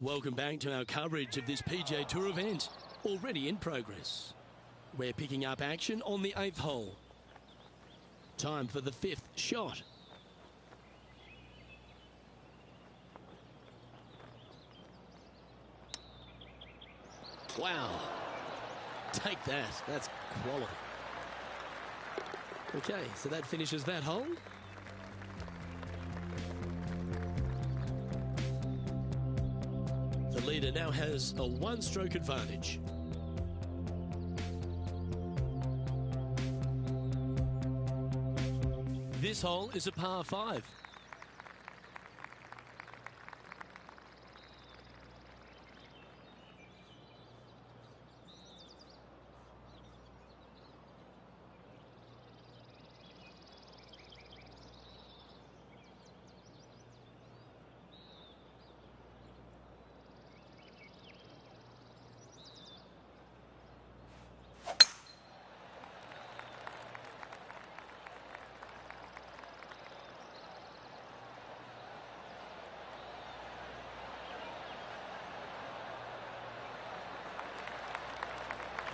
Welcome back to our coverage of this PGA Tour event, already in progress. We're picking up action on the 8th hole. Time for the 5th shot. Wow. Take that. That's quality. Okay, so that finishes that hole. The leader now has a one-stroke advantage. This hole is a par 5.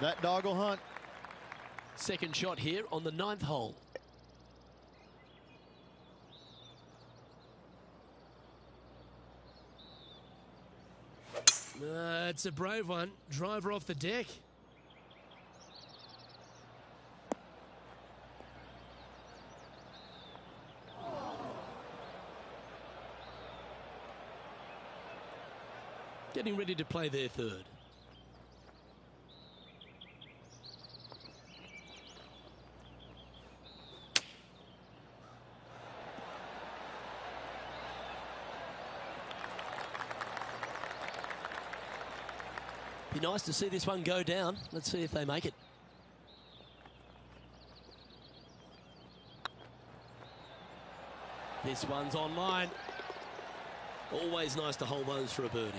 That dog will hunt. Second shot here on the 9th hole. It's a brave one. Driver off the deck. Getting ready to play their third. Be nice to see this one go down. Let's see if they make it. This one's online. Always nice to hold those for a birdie.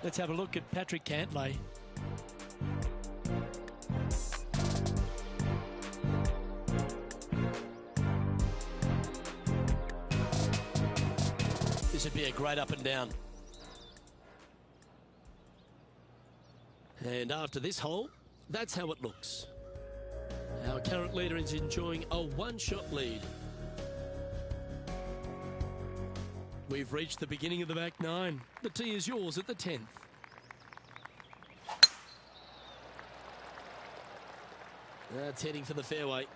Let's have a look at Patrick Cantlay. This would be a great up and down. And after this hole, that's how it looks. Our current leader is enjoying a one-shot lead. We've reached the beginning of the back nine. The tee is yours at the 10th. That's heading for the fairway.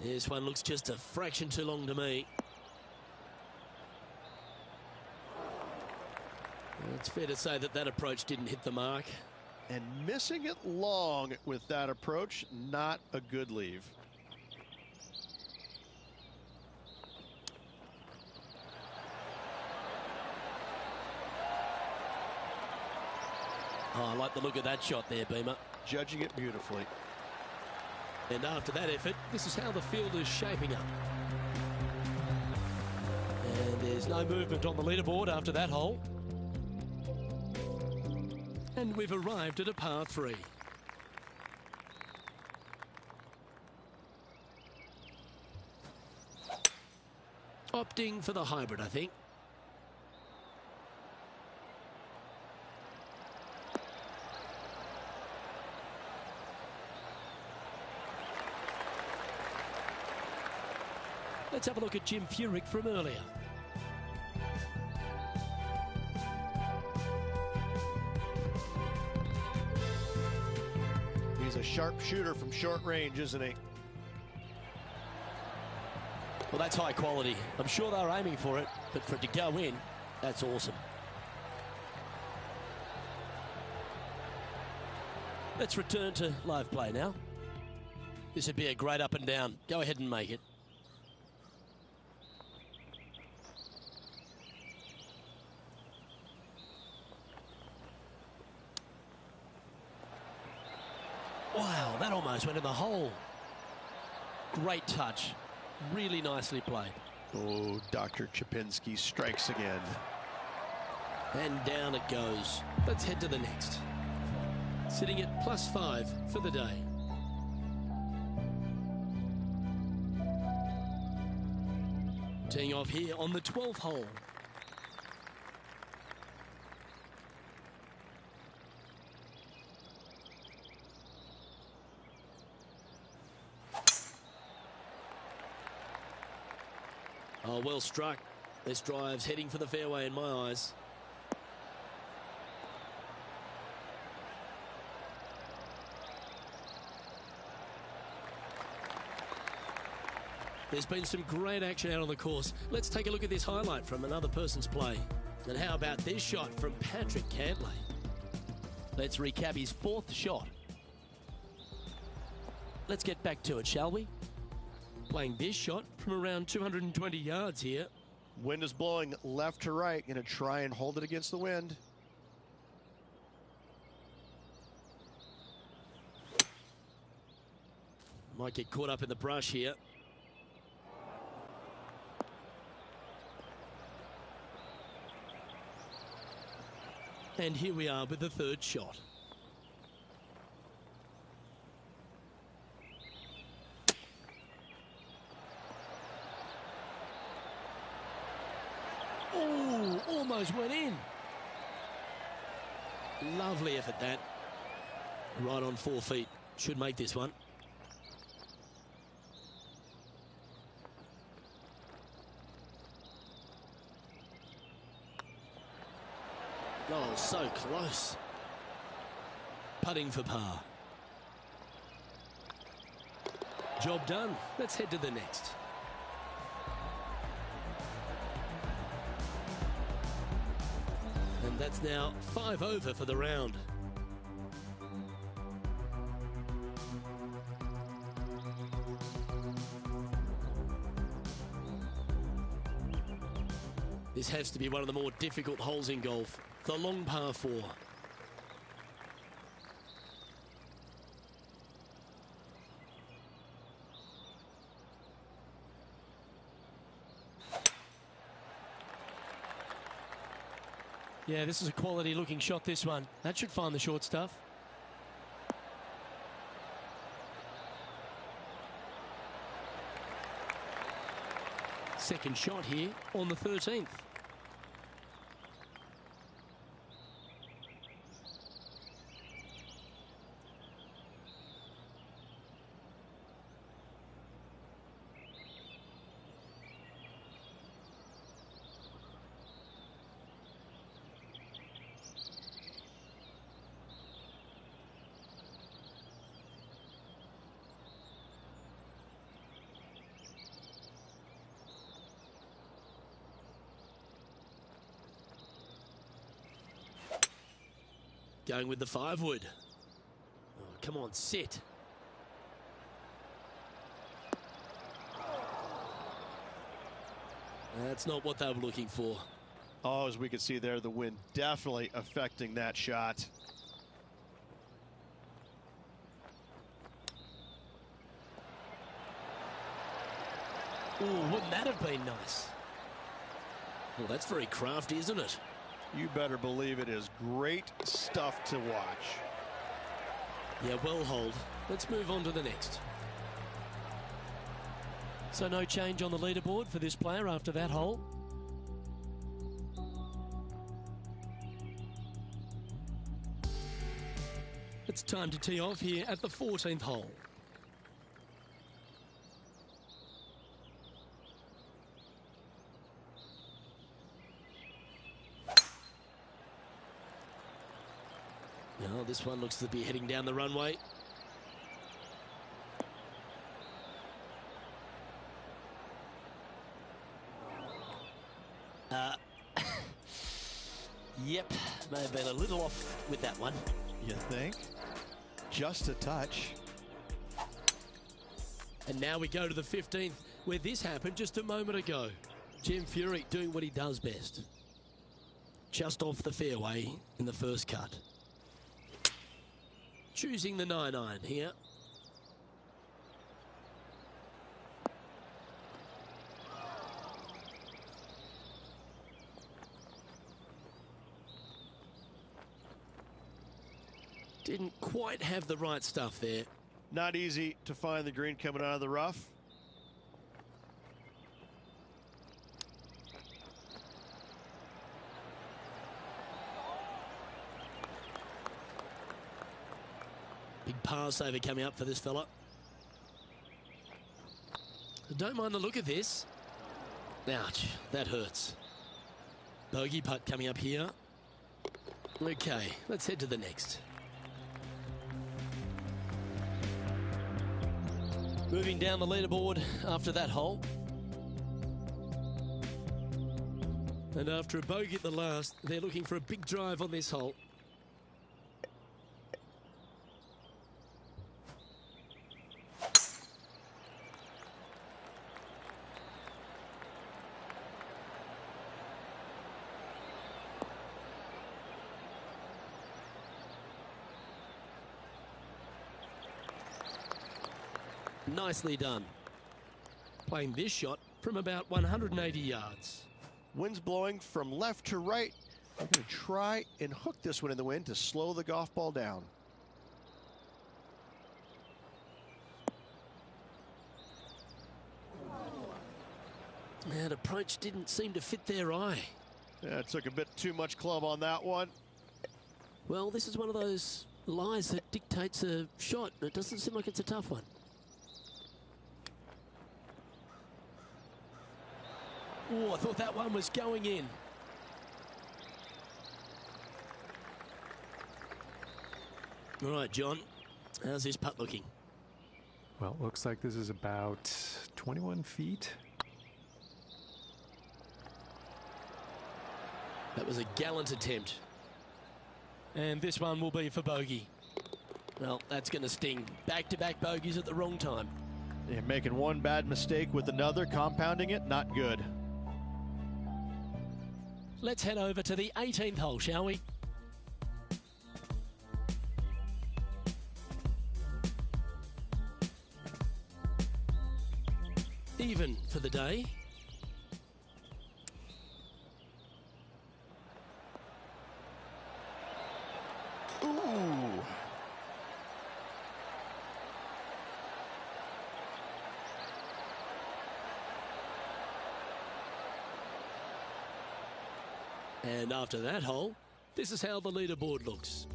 This one looks just a fraction too long to me. It's fair to say that that approach didn't hit the mark. And missing it long with that approach, not a good leave. Oh, I like the look of that shot there, Beamer. Judging it beautifully. And after that effort, this is how the field is shaping up. And there's no movement on the leaderboard after that hole. And we've arrived at a par 3. Opting for the hybrid, I think. Let's have a look at Jim Furyk from earlier. He's a sharp shooter from short range, isn't he? Well, that's high quality. I'm sure they were aiming for it, but for it to go in, that's awesome. Let's return to live play now. This would be a great up and down. Go ahead and make it. that almost went in the hole. Great touch. Really nicely played. Oh, Dr. Chapinski strikes again. And down it goes. Let's head to the next. Sitting at +5 for the day. Teeing off here on the 12th hole. Oh, well struck. This drive's heading for the fairway in my eyes. There's been some great action out on the course. Let's take a look at this highlight from another person's play. And how about this shot from Patrick Cantlay? Let's recap his 4th shot. Let's get back to it, shall we? Playing this shot from around 220 yards here. Wind is blowing left to right. Going to try and hold it against the wind. Might get caught up in the brush here. And here we are with the 3rd shot. Oh, almost went in. Lovely effort that. Right on 4 feet. Should make this one. Oh, so close. Putting for par. Job done. Let's head to the next. And that's now 5 over for the round. This has to be one of the more difficult holes in golf. The long par 4. Yeah, this is a quality looking shot, this one. That should find the short stuff. Second shot here on the 13th. Going with the 5-wood. Oh, come on, sit. That's not what they were looking for. Oh, as we can see there, the wind definitely affecting that shot. Oh, wouldn't that have been nice? Well, that's very crafty, isn't it? You better believe it is great stuff to watch. Yeah, well holed. Let's move on to the next. So no change on the leaderboard for this player after that hole. It's time to tee off here at the 14th hole. Now this one looks to be heading down the runway. Yep, may have been a little off with that one. You think? Just a touch. And now we go to the 15th, where this happened just a moment ago. Jim Furyk doing what he does best. Just off the fairway in the first cut. Choosing the 9-iron here. Didn't quite have the right stuff there. Not easy to find the green coming out of the rough. Big par saver coming up for this fella. Don't mind the look of this. Ouch, that hurts. Bogey putt coming up here. Okay, let's head to the next. Moving down the leaderboard after that hole. And after a bogey at the last, they're looking for a big drive on this hole. Nicely done. Playing this shot from about 180 yards. Wind's blowing from left to right. I'm going to try and hook this one in the wind to slow the golf ball down. That approach didn't seem to fit their eye. Yeah, it took a bit too much club on that one. Well, this is one of those lies that dictates a shot. It doesn't seem like it's a tough one. Oh, I thought that one was going in. All right, John, how's this putt looking? Well, it looks like this is about 21 feet. That was a gallant attempt. And this one will be for bogey. Well, that's going to sting. Back-to-back bogeys at the wrong time. Yeah, making one bad mistake with another, compounding it, not good. Let's head over to the 18th hole, shall we? Even for the day. Ooh. And after that hole, this is how the leaderboard looks.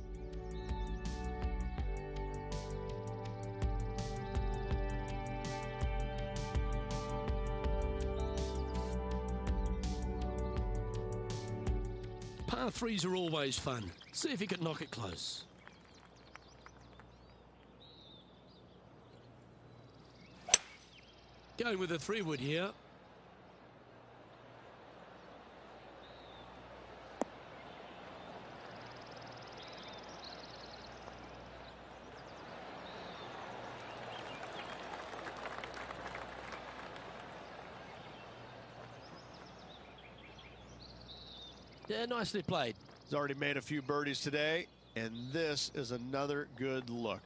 Par threes are always fun. See if you can knock it close. Going with a 3-wood here. Yeah, nicely played. He's already made a few birdies today, and this is another good look.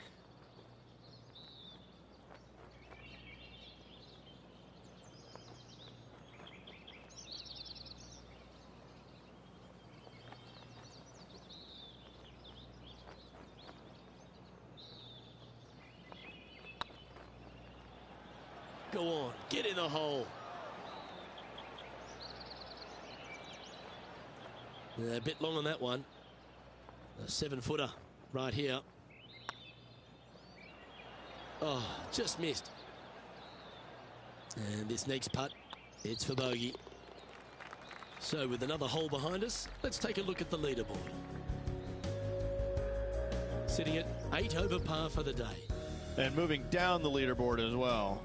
Go on, get in the hole. A bit long on that one. A 7-footer right here. Oh, just missed. And this next putt, it's for bogey. So with another hole behind us, let's take a look at the leaderboard. Sitting at 8 over par for the day. And moving down the leaderboard as well.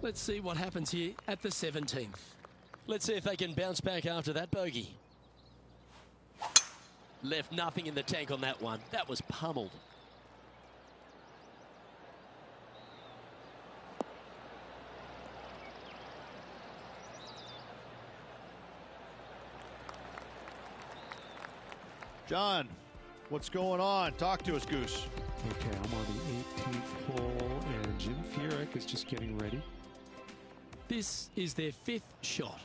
Let's see what happens here at the 17th. Let's see if they can bounce back after that bogey. Left nothing in the tank on that one. That was pummeled. John, what's going on? Talk to us, Goose. Okay, I'm on the 18th hole, and Jim Furyk is just getting ready. This is their 5th shot.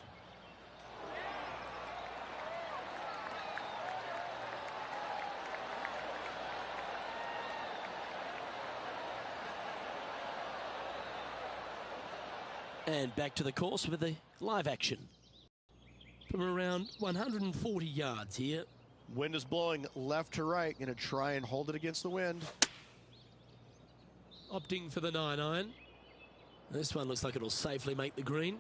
And back to the course with the live action. From around 140 yards here. Wind is blowing left to right. Going to try and hold it against the wind. Opting for the 9-iron. This one looks like it'll safely make the green.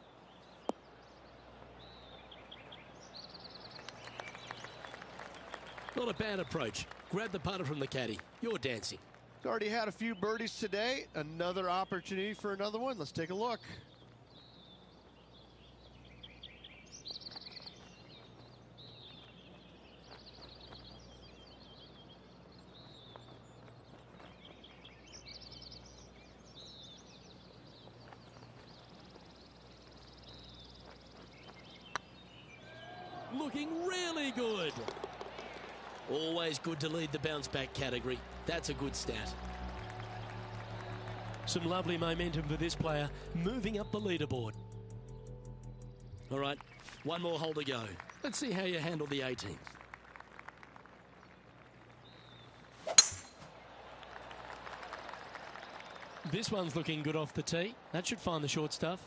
Not a bad approach. Grab the putter from the caddy. You're dancing. He's already had a few birdies today. Another opportunity for another one. Let's take a look. Looking really good. Always good to lead the bounce back category. That's a good stat. Some lovely momentum for this player, moving up the leaderboard. All right, one more hole to go. Let's see how you handle the 18th. This one's looking good off the tee. That should find the short stuff.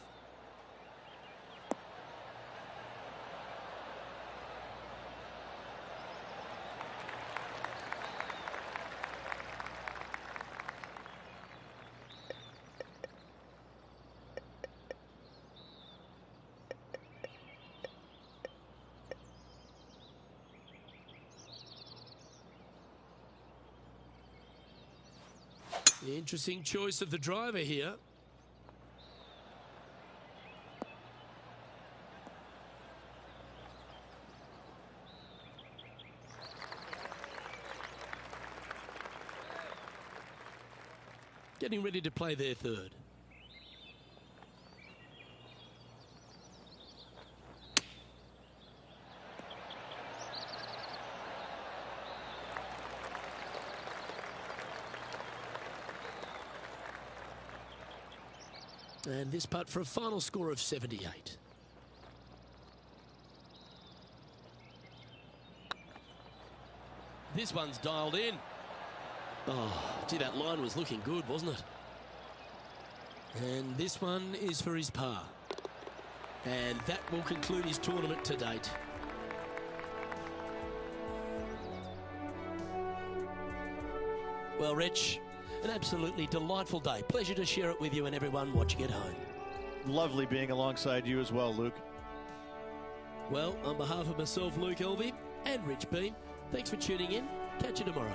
The interesting choice of the driver here. Getting ready to play their third. And this putt for a final score of 78. This one's dialed in. Oh, gee, that line was looking good, wasn't it? And this one is for his par. And that will conclude his tournament to date. Well, Rich, an absolutely delightful day. Pleasure to share it with you and everyone watching at home. Lovely being alongside you as well, Luke. Well, on behalf of myself, Luke Elvey, and Rich Beam, thanks for tuning in. Catch you tomorrow.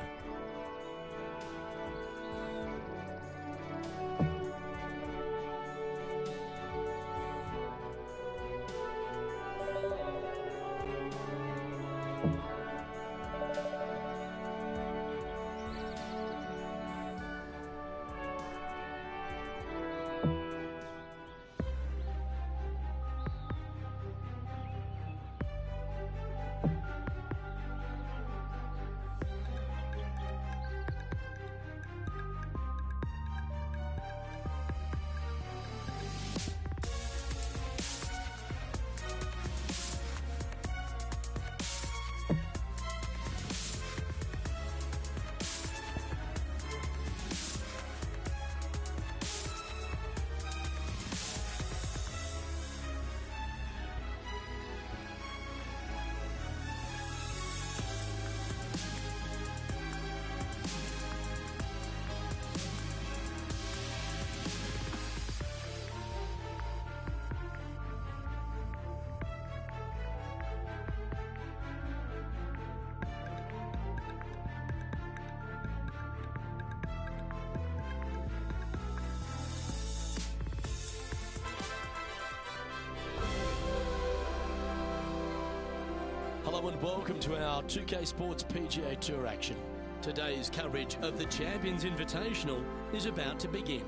Hello and welcome to our 2K Sports PGA Tour action. Today's coverage of the Champions Invitational is about to begin.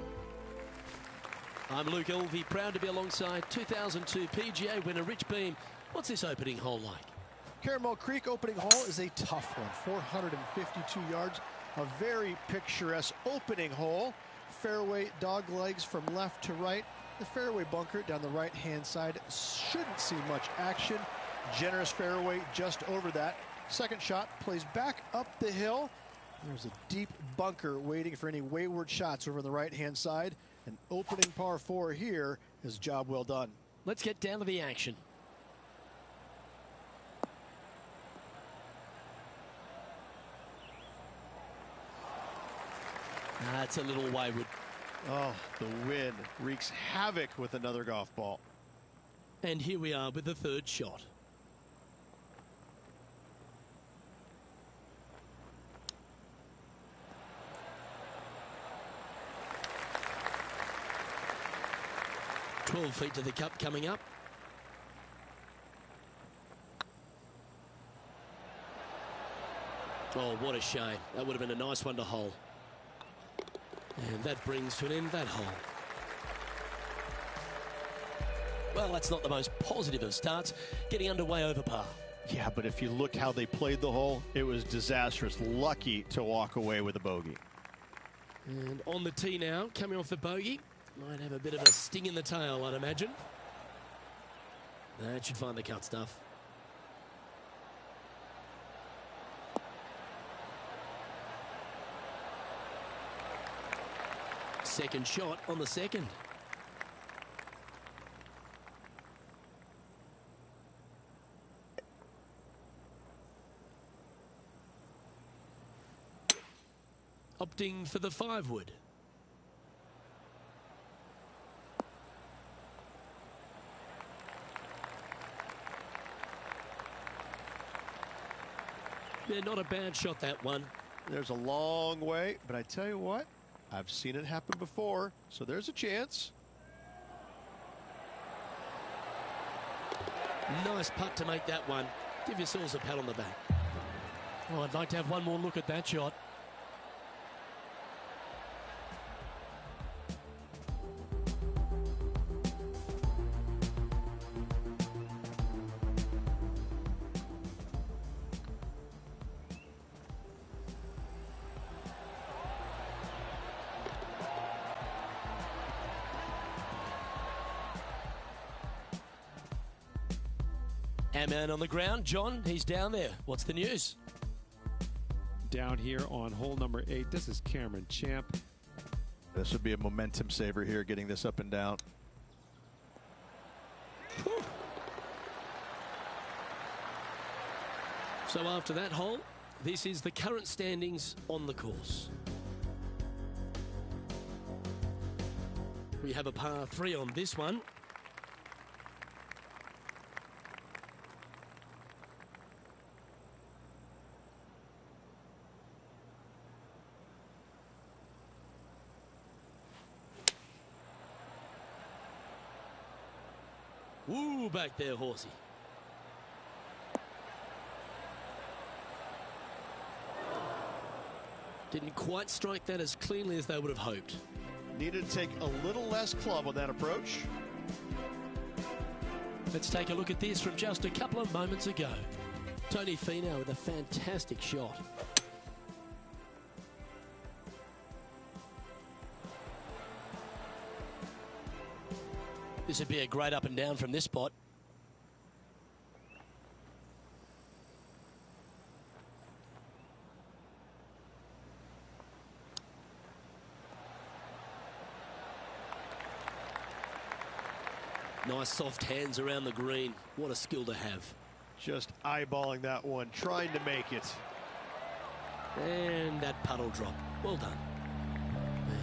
I'm Luke Elvey, proud to be alongside 2002 PGA winner Rich Beam. What's this opening hole like? Caramel Creek opening hole is a tough one, 452 yards, a very picturesque opening hole. Fairway dog legs from left to right. The fairway bunker down the right-hand side shouldn't see much action. Generous fairway just over that. Second shot plays back up the hill. There's a deep bunker waiting for any wayward shots over on the right-hand side. An opening par 4 here His job well done. Let's get down to the action. That's a little wayward. Oh, the wind wreaks havoc with another golf ball. And here we are with the third shot. "12 feet to the cup coming up. Oh, what a shame. That would have been a nice one to hole. And that brings to an end that hole. Well, that's not the most positive of starts, getting underway over par. Yeah, but if you look how they played the hole, it was disastrous. Lucky to walk away with a bogey. And on the tee now, coming off the bogey. Might have a bit of a sting in the tail, I'd imagine. That should find the cut stuff. Second shot on the second. Opting for the 5-wood. Yeah, not a bad shot, that one. There's a long way, but I tell you what, I've seen it happen before, so there's a chance. Nice putt to make that one. Give yourselves a pat on the back. Oh, I'd like to have one more look at that shot. Our man on the ground, John, he's down there. What's the news? Down here on hole number 8, this is Cameron Champ. This would be a momentum saver here, getting this up and down. Whew. So after that hole, this is the current standings on the course. We have a par 3 on this one. Woo, back there, horsey. Didn't quite strike that as cleanly as they would have hoped. Needed to take a little less club on that approach. Let's take a look at this from just a couple of moments ago. Tony Finau with a fantastic shot. This would be a great up and down from this spot. Nice soft hands around the green. What a skill to have. Just eyeballing that one, trying to make it. And that puddle drop. Well done.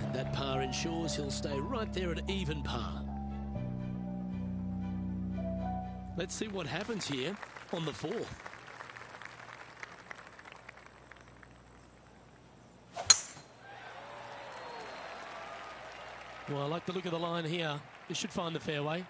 And that par ensures he'll stay right there at even par. Let's see what happens here on the 4th. Well, I like the look of the line here. This should find the fairway.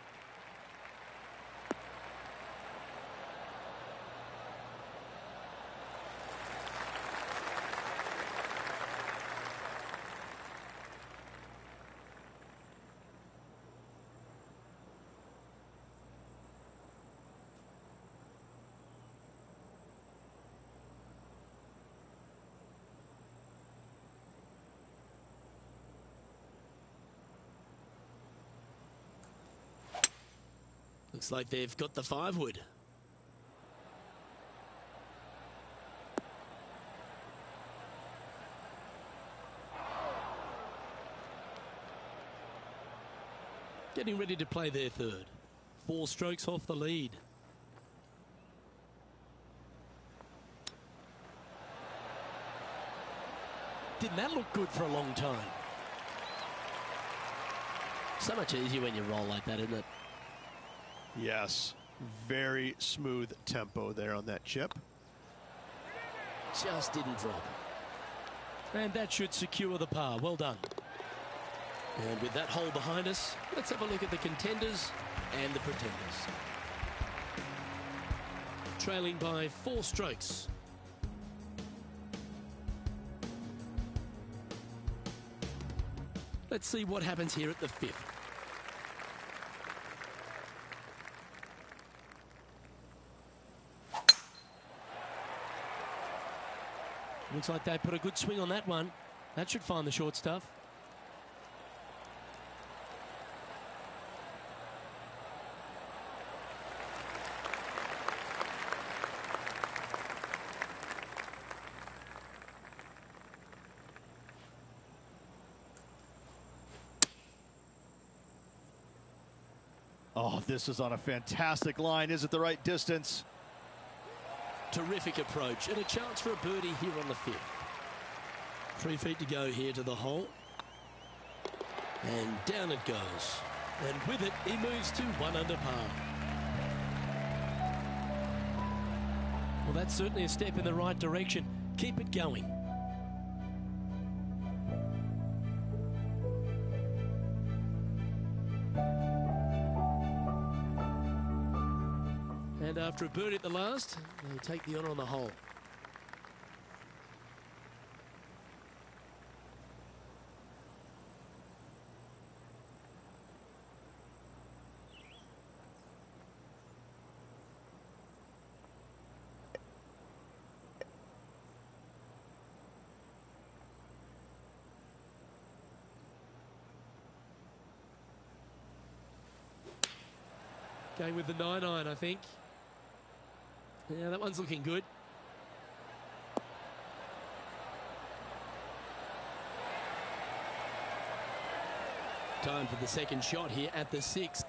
Looks like they've got the 5-wood. getting ready to play their third. 4 strokes off the lead. Didn't that look good for a long time? So much easier when you roll like that, isn't it? Yes, very smooth tempo there on that chip. Just didn't drop. And that should secure the par. Well done. And with that hole behind us, let's have a look at the contenders and the pretenders. Trailing by 4 strokes. Let's see what happens here at the 5th. Looks like they put a good swing on that one. That should find the short stuff. Oh, this is on a fantastic line. Is it the right distance? Terrific approach and a chance for a birdie here on the 5th. 3 feet to go here to the hole. And down it goes. And with it, he moves to 1 under par. Well, that's certainly a step in the right direction. Keep it going. And after a birdie at the last, they'll take the honour on the hole. Going with the 9-iron, I think. Yeah, that one's looking good. Time for the second shot here at the 6th.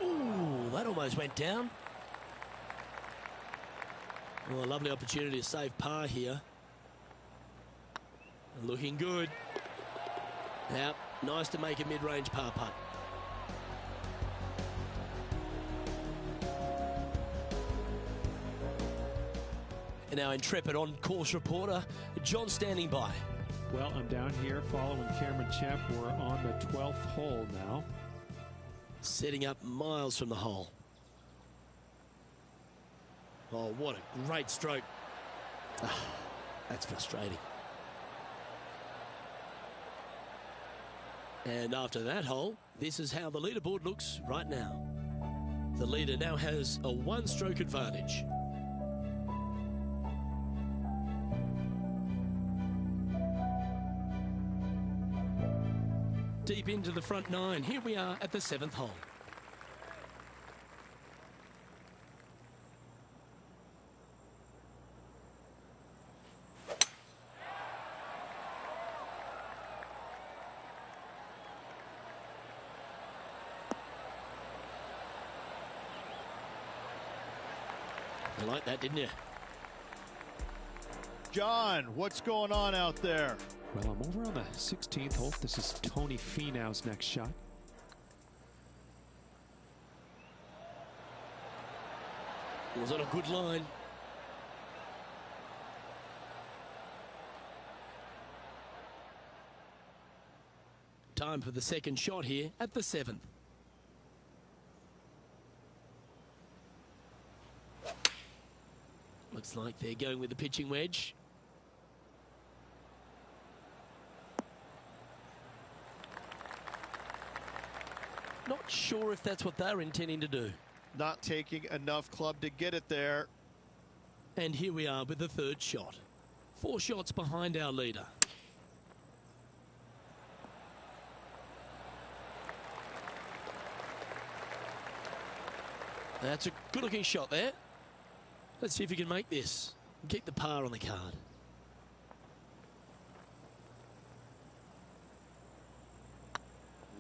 Ooh, that almost went down. Well, a lovely opportunity to save par here. Looking good. Now, nice to make a mid-range par putt. And our intrepid on-course reporter, John, standing by. Well, I'm down here following Cameron Champ. We're on the 12th hole now. Setting up miles from the hole. Oh, what a great stroke. Ah, that's frustrating. And after that hole, this is how the leaderboard looks right now. The leader now has a 1-stroke advantage. Deep into the front 9. Here we are at the 7th hole. You like that, didn't you? John, what's going on out there? Well, I'm over on the 16th hole. This is Tony Finau's next shot. Was on a good line. Time for the second shot here at the 7th. Looks like they're going with the pitching wedge. Not sure if that's what they're intending to do. Not taking enough club to get it there. And here we are with the 3rd shot. 4 shots behind our leader. That's a good-looking shot there. Let's see if he can make this and keep the par on the card.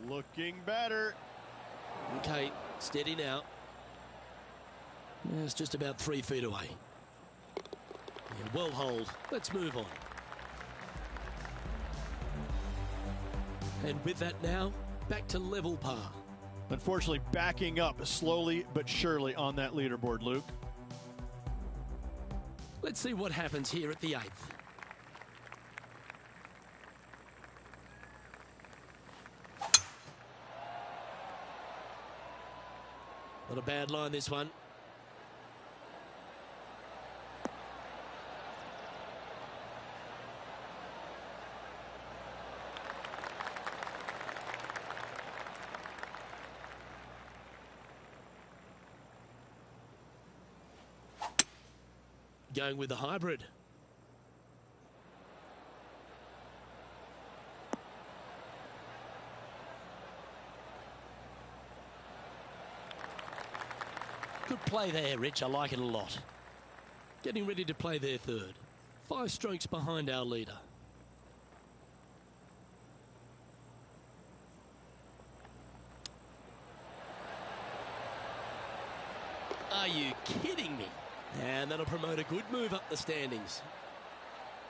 Looking better. Okay, steady now. It's just about 3 feet away. Yeah, well holed. Let's move on. And with that now, back to level par. Unfortunately, backing up slowly but surely on that leaderboard, Luke. Let's see what happens here at the 8th. Not a bad line, this one. Going with the hybrid. Good play there, Rich. I like it a lot. Getting ready to play their third. 5 strokes behind our leader. Are you kidding me? And that'll promote a good move up the standings.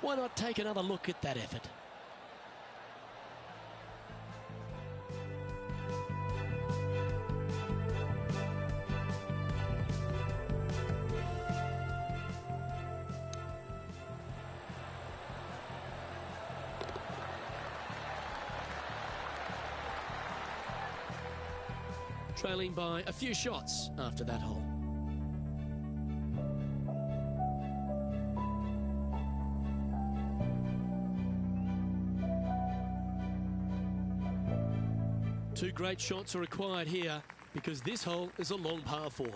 Why not take another look at that effort? Trailing by a few shots after that hole. Two great shots are required here because this hole is a long par 4.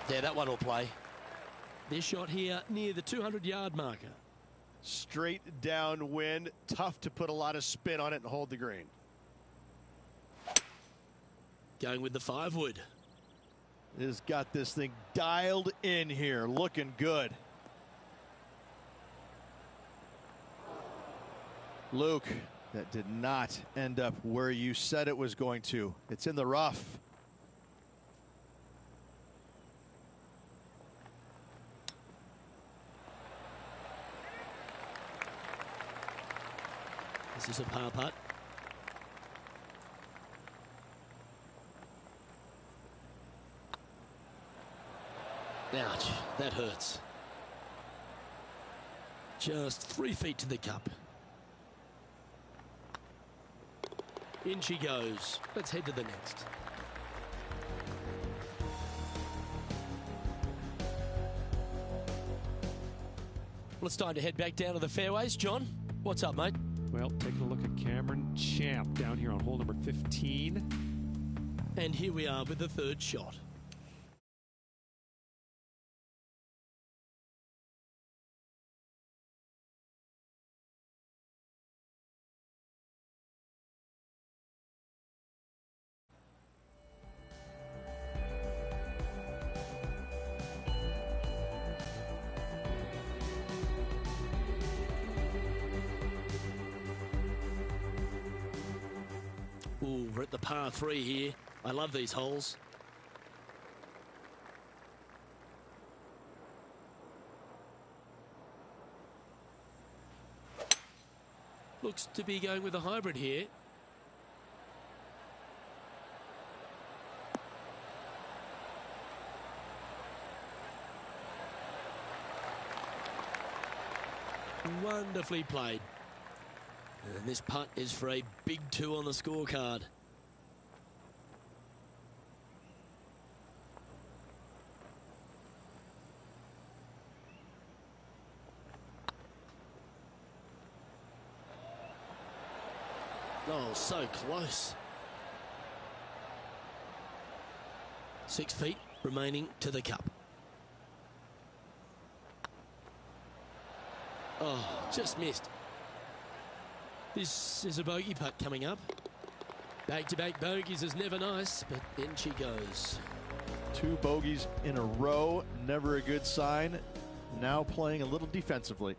Yeah, that one will play. This shot here near the 200-yard marker. Straight downwind. Tough to put a lot of spin on it and hold the green. Going with the 5-wood. Has got this thing dialed in here. Looking good. Luke, that did not end up where you said it was going to. It's in the rough. This is a par putt. Ouch, that hurts. Just 3 feet to the cup. In she goes. Let's head to the next. Well, it's time to head back down to the fairways. John, what's up, mate? Well, taking a look at Cameron Champ down here on hole number 15. And here we are with the third shot. Ooh, we're at the par 3 here. I love these holes. Looks to be going with a hybrid here. Wonderfully played. And this putt is for a big 2 on the scorecard. Oh, so close. 6 feet remaining to the cup. Oh, just missed. This is a bogey putt coming up. Back-to-back bogeys is never nice, but in she goes. 2 bogeys in a row, never a good sign. Now playing a little defensively.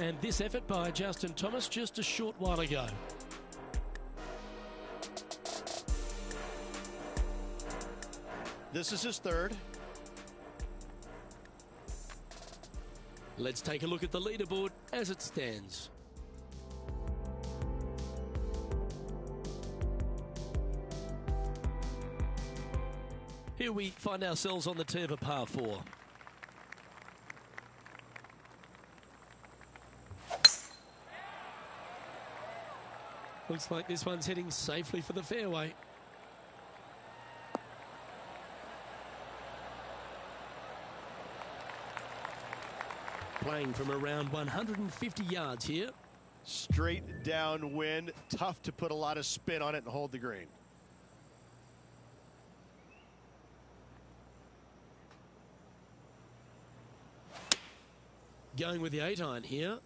And this effort by Justin Thomas just a short while ago. This is his third. Let's take a look at the leaderboard as it stands. Here we find ourselves on the tee of a par 4. Looks like this one's heading safely for the fairway. Playing from around 150 yards here. Straight downwind, tough to put a lot of spin on it and hold the green. Going with the 8-iron here.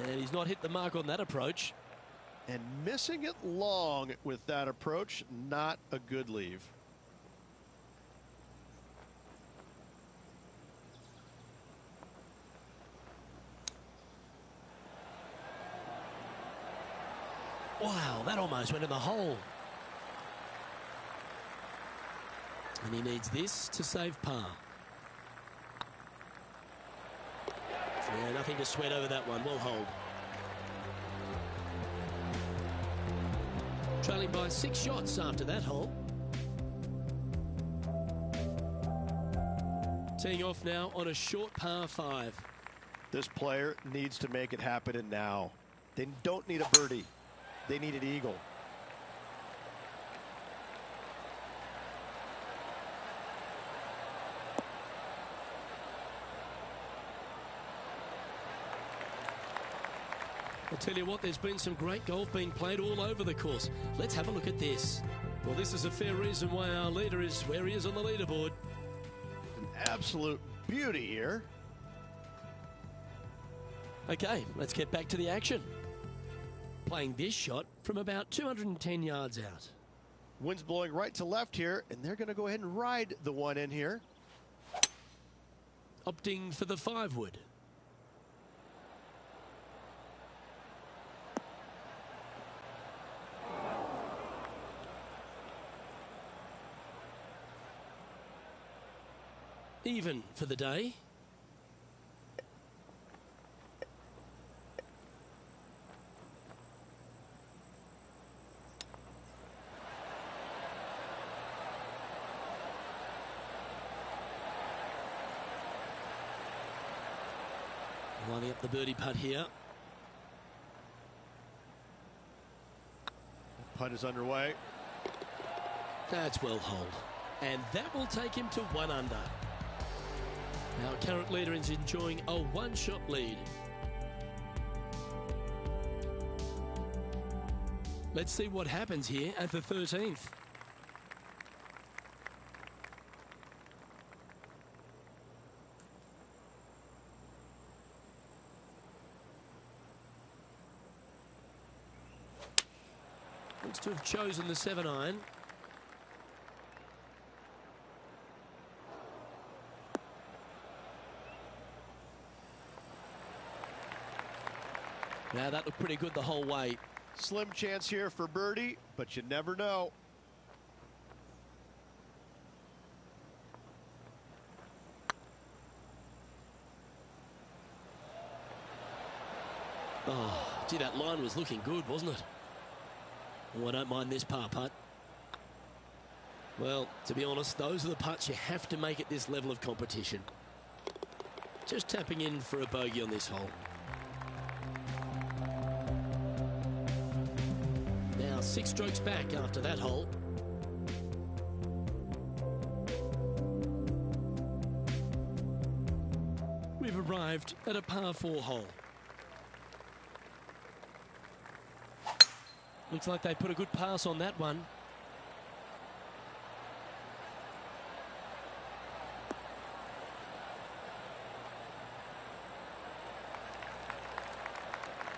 And he's not hit the mark on that approach. And missing it long with that approach, not a good leave. Wow, that almost went in the hole. And he needs this to save par. Yeah, nothing to sweat over that one. We'll hold. Trailing by 6 shots after that hole. Teeing off now on a short par 5. This player needs to make it happen now. They don't need a birdie. They need an eagle. I'll tell you what, there's been some great golf being played all over the course. Let's have a look at this. Well, this is a fair reason why our leader is where he is on the leaderboard. An absolute beauty here. Okay, let's get back to the action. Playing this shot from about 210 yards out. Wind's blowing right to left here, and they're going to go ahead and ride the one in here. Opting for the 5-wood. Even for the day. Lining up the birdie putt here. Putt is underway. That's well holed. And that will take him to 1 under. Our current leader is enjoying a 1-shot lead. Let's see what happens here at the 13th. Looks to have chosen the 7-iron. Now that looked pretty good the whole way. Slim chance here for birdie, but you never know. Oh, gee, that line was looking good, wasn't it? Oh, I don't mind this par putt. Well, to be honest, those are the putts you have to make at this level of competition. Just tapping in for a bogey on this hole. Now 6 strokes back after that hole. arrived at a par 4 hole. Looks like they put a good pass on that one.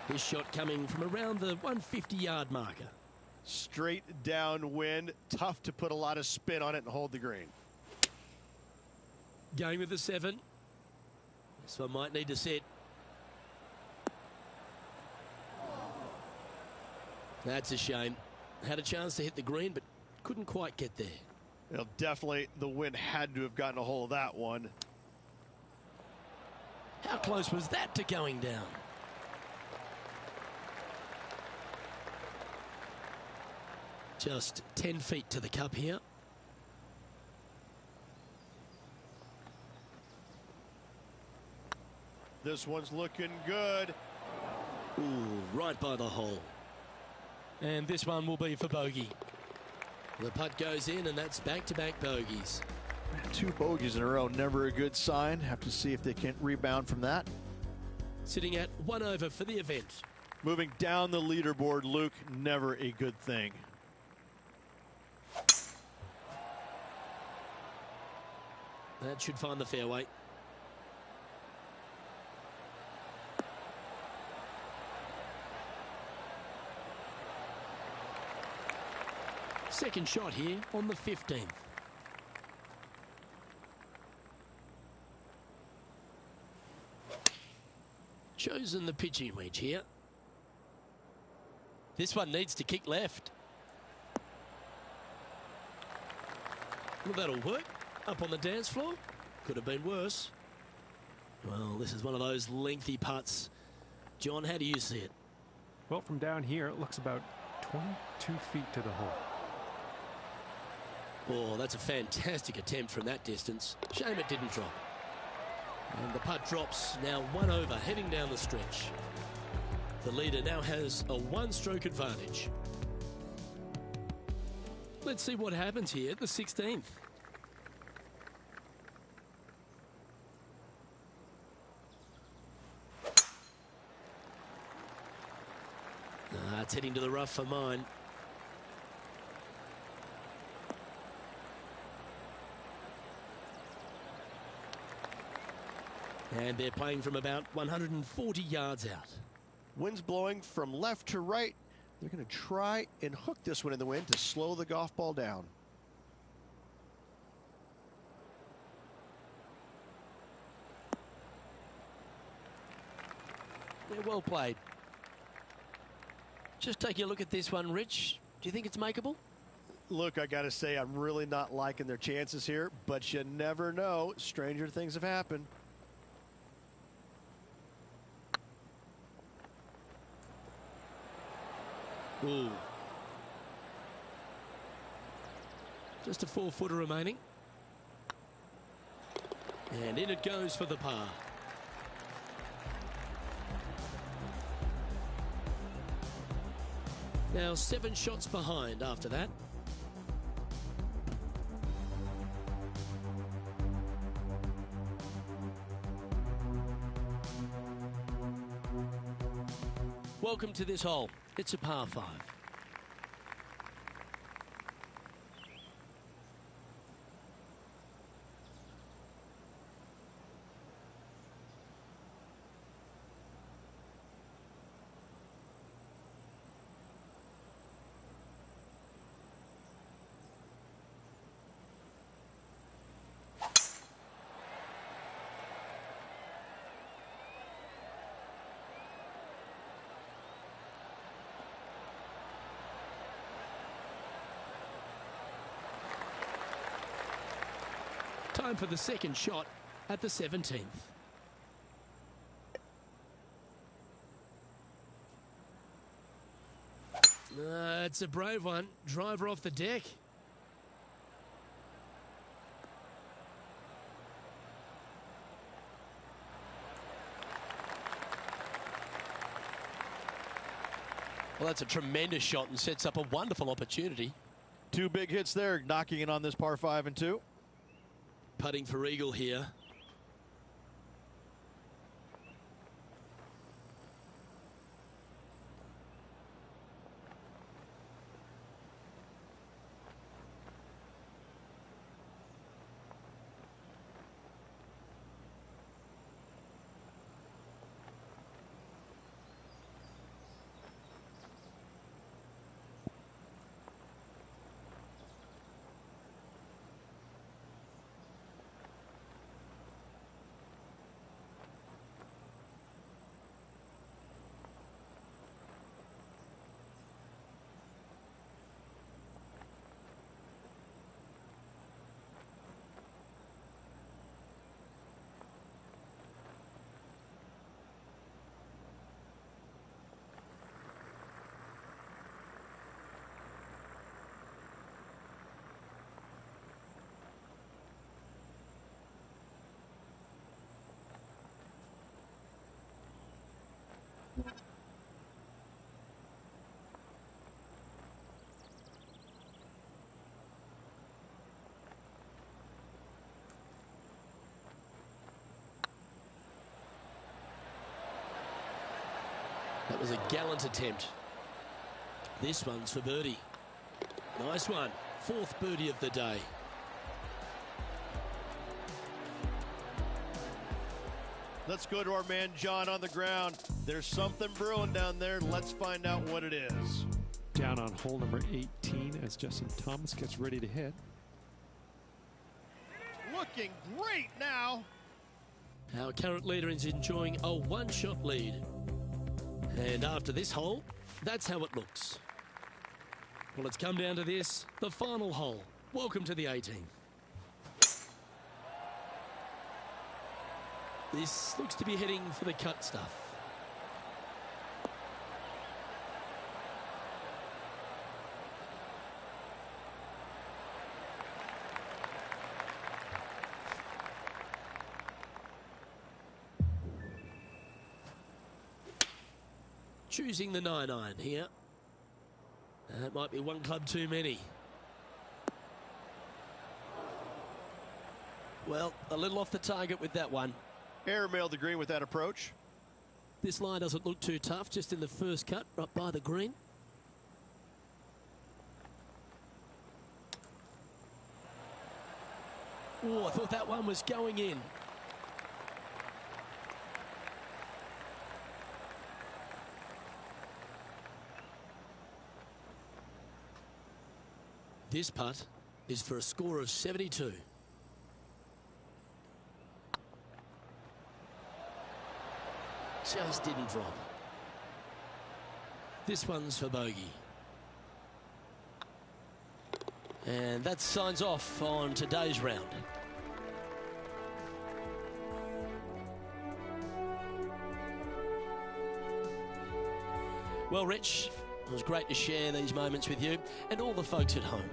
This shot coming from around the 150-yard marker. Straight downwind, tough to put a lot of spin on it and hold the green. Going with the 7. This one might need to set. That's a shame. Had a chance to hit the green, but couldn't quite get there. Well, definitely the wind had to have gotten a hold of that one. How close was that to going down? Just 10 feet to the cup here. This one's looking good. Ooh, right by the hole. And this one will be for bogey. The putt goes in, and that's back-to-back bogeys. 2 bogeys in a row, never a good sign. Have to see if they can rebound from that. Sitting at 1 over for the event. Moving down the leaderboard, Luke, never a good thing. That should find the fairway. Second shot here on the 15th. Chosen the pitching wedge here. This one needs to kick left. Well, that'll work. Up on the dance floor. Could have been worse. Well, this is one of those lengthy putts. John, how do you see it? Well, from down here, it looks about 22 feet to the hole. Oh, that's a fantastic attempt from that distance. Shame it didn't drop. And the putt drops, now 1 over, heading down the stretch. The leader now has a 1-stroke advantage. Let's see what happens here at the 16th. It's heading to the rough for mine. And they're playing from about 140 yards out. Wind's blowing from left to right. They're going to try and hook this one in the wind to slow the golf ball down. Yeah, well played. Just taking a look at this one, Rich. Do you think it's makeable? Look, I got to say, I'm really not liking their chances here, but you never know. Stranger things have happened. Ooh. Just a 4-footer remaining. And in it goes for the par. Now 7 shots behind after that. Welcome to this hole. It's a par 5. Time for the second shot at the 17th. It's a brave one. Driver off the deck. Well, that's a tremendous shot and sets up a wonderful opportunity. 2 big hits there, knocking in on this par 5 and 2. Putting for eagle here. That was a gallant attempt. This one's for birdie. Nice one. Fourth birdie of the day. Let's go to our man John on the ground. There's something brewing down there. Let's find out what it is. Down on hole number 18 as Justin Thomas gets ready to hit. Looking great now. Our current leader is enjoying a one-shot lead. And after this hole, that's how it looks. Well, it's come down to this, the final hole. Welcome to the 18. This looks to be heading for the cut stuff. Choosing the 9-iron here. That might be one club too many. Well, a little off the target with that one. Airmailed the green with that approach. This line doesn't look too tough, just in the first cut, right by the green. Oh, I thought that one was going in. This putt is for a score of 72. Just didn't drop. This one's for bogey. And that signs off on today's round. Well, Rich, it was great to share these moments with you and all the folks at home.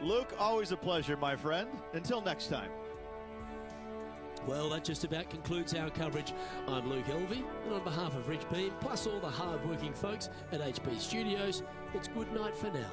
Luke, always a pleasure, my friend. Until next time. Well, that just about concludes our coverage. I'm Luke Elvey, and on behalf of Rich Beam, plus all the hard-working folks at HP Studios, it's good night for now.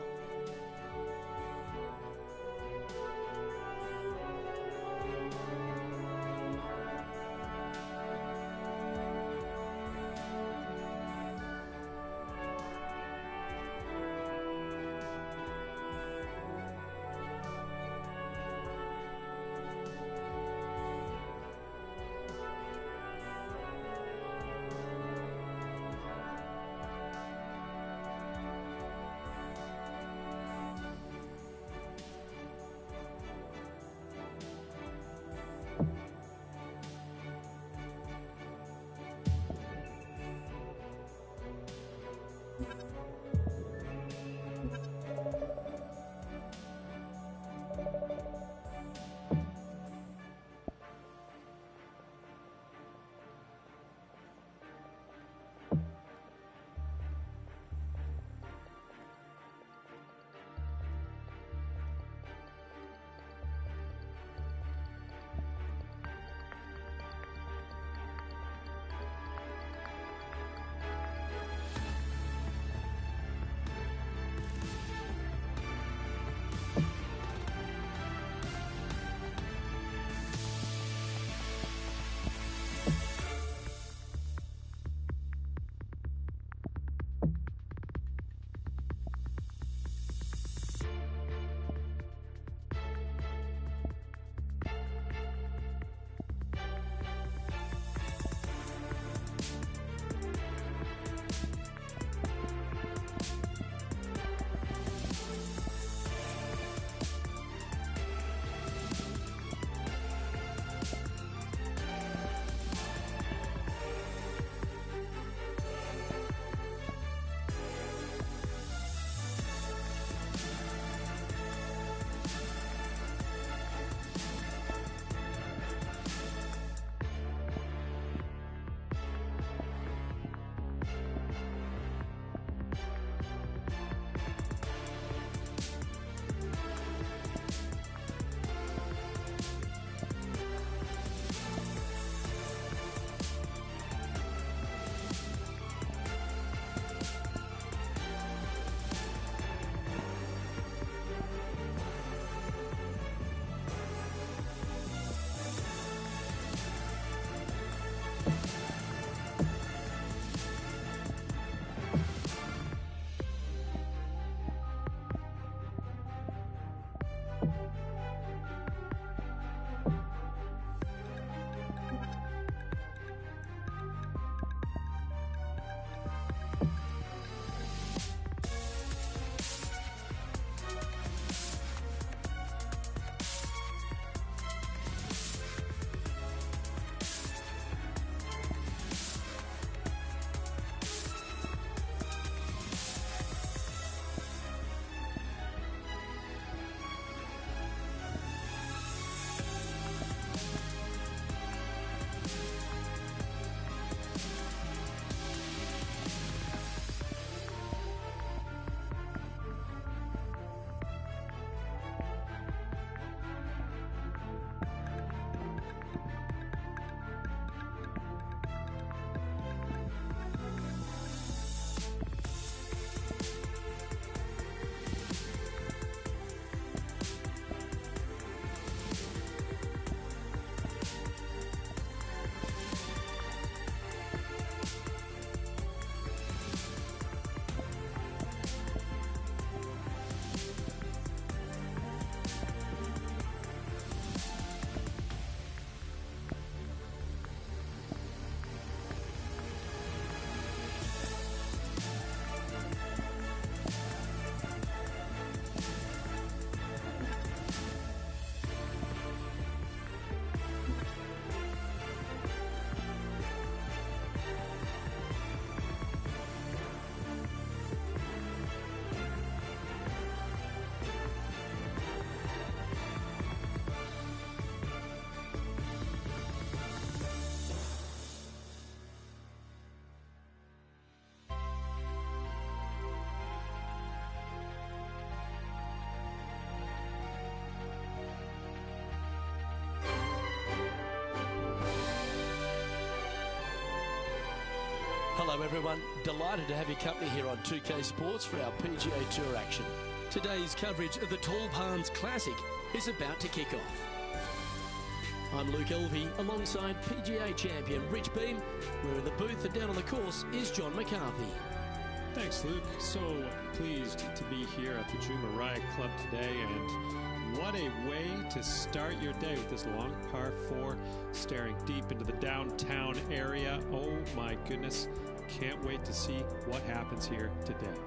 Hello everyone, delighted to have your company here on 2K Sports for our PGA Tour action. Today's coverage of the Tall Palms Classic is about to kick off. I'm Luke Elvey alongside PGA champion Rich Beam, where in the booth and down on the course is John McCarthy. Thanks, Luke. So pleased to be here at the Jumeirah Club today, and what a way to start your day with this long par 4 staring deep into the downtown area. Oh my goodness, can't wait to see what happens here today.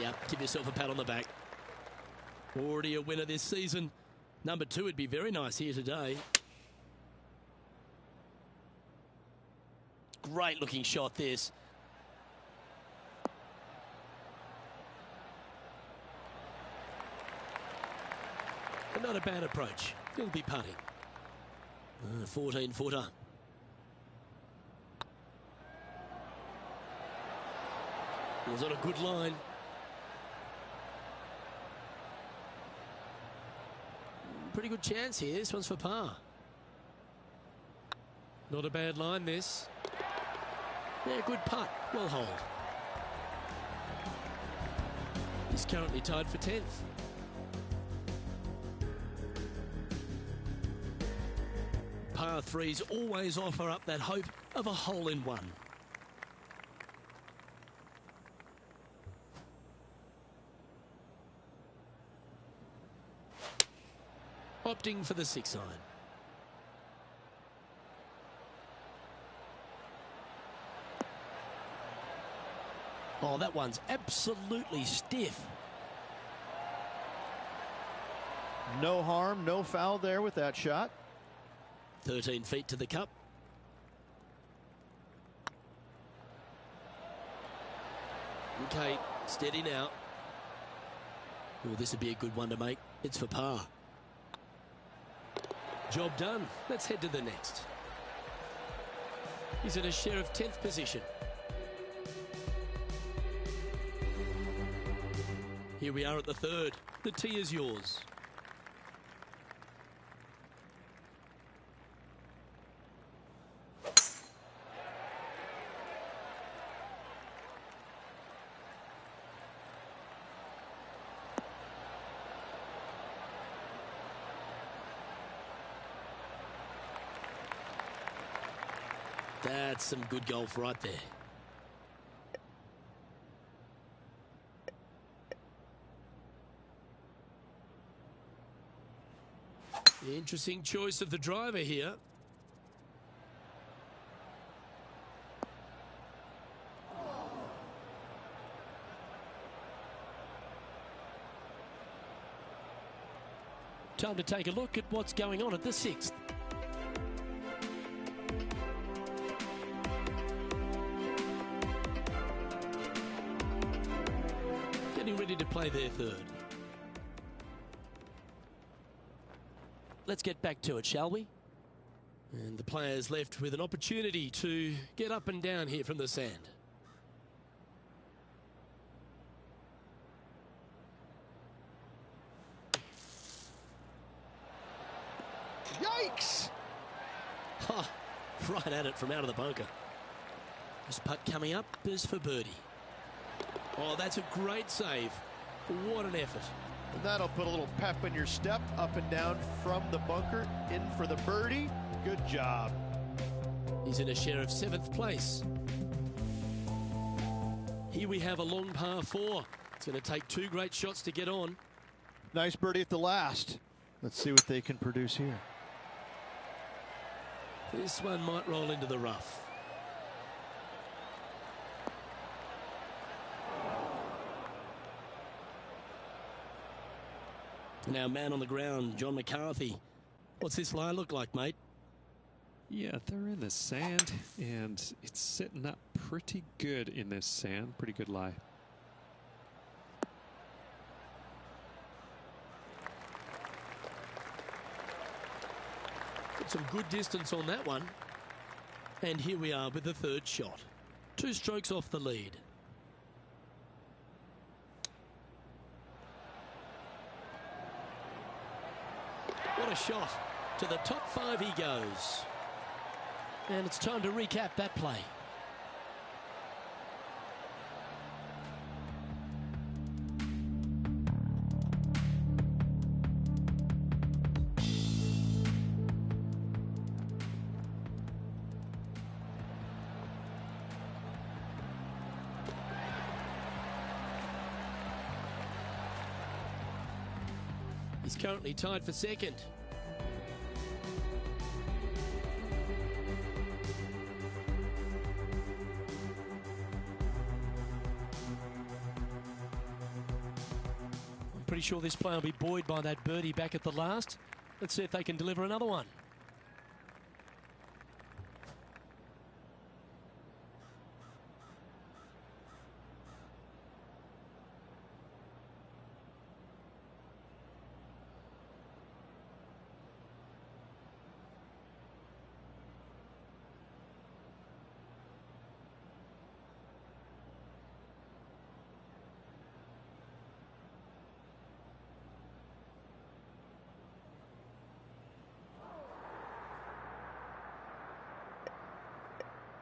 Yeah, give yourself a pat on the back. Already a winner this season. Number 2 would be very nice here today. Great looking shot this. And not a bad approach. He'll be putting. 14-footer. Was on a good line. Pretty good chance here. This one's for par. Not a bad line, this. Yeah, good putt. Well holed. He's currently tied for 10th. Par 3s always offer up that hope of a hole-in-one. Opting for the 6 iron. Oh, that one's absolutely stiff. No harm, no foul there with that shot. 13 feet to the cup. Okay, steady now. Oh, this would be a good one to make. It's for par. Job done. Let's head to the next. He's in a share of 10th position. Here we are at the 3rd. The tee is yours. That's some good golf right there. Interesting choice of the driver here. Time to take a look at what's going on at the 6th. Getting ready to play their 3rd. Let's get back to it, shall we? And the players left with an opportunity to get up and down here from the sand. Yikes! Ha! Right at it from out of the bunker. This putt coming up is for birdie. Oh, that's a great save. What an effort. And that'll put a little pep in your step, up and down from the bunker, in for the birdie. Good job. He's in a share of 7th place. Here we have a long par 4. It's going to take 2 great shots to get on. Nice birdie at the last. Let's see what they can produce here. This one might roll into the rough. Now, man on the ground, John McCarthy. What's this line look like, mate? Yeah, they're in the sand, and it's sitting up pretty good in this sand. Pretty good lie. Got some good distance on that one. And here we are with the third shot. 2 strokes off the lead. What a shot. To the top 5 he goes. And it's time to recap that play. He's currently tied for second. I'm pretty sure this play will be buoyed by that birdie back at the last. Let's see if they can deliver another one.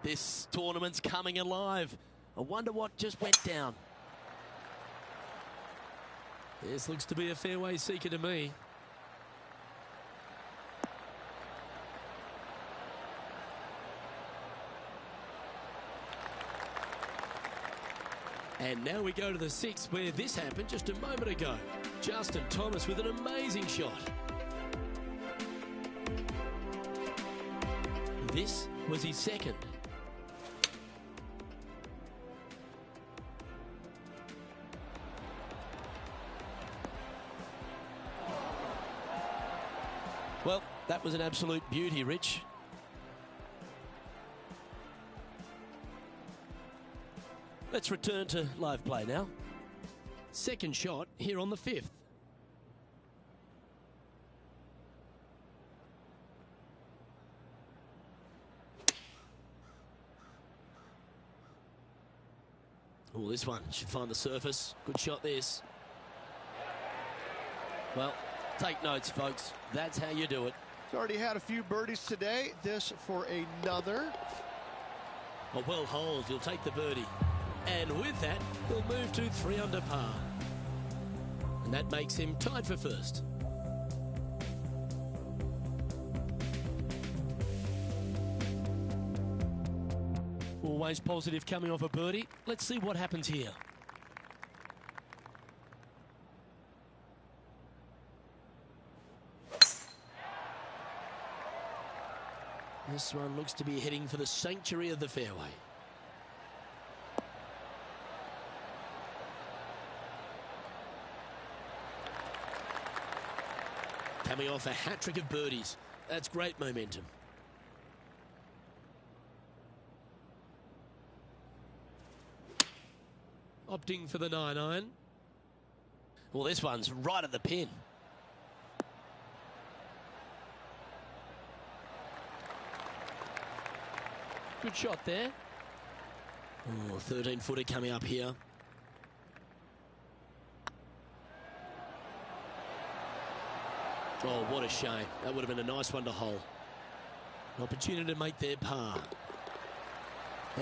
This tournament's coming alive. I wonder what just went down. This looks to be a fairway seeker to me. And now we go to the 6th, where this happened just a moment ago. Justin Thomas with an amazing shot. This was his second. Well, that was an absolute beauty, Rich. Let's return to live play now. Second shot here on the 5th. Oh, this one should find the surface. Good shot, this. Well, take notes, folks. That's how you do it. He's already had a few birdies today. This for another. A well holed, he'll take the birdie. And with that, he'll move to 3 under par. And that makes him tied for first. Always positive coming off a birdie. Let's see what happens here. This one looks to be heading for the sanctuary of the fairway. Coming off a hat-trick of birdies. That's great momentum. Opting for the 9-iron. Well, this one's right at the pin. Good shot there. Oh, 13-footer coming up here. Oh, what a shame. That would have been a nice one to hole. An opportunity to make their par.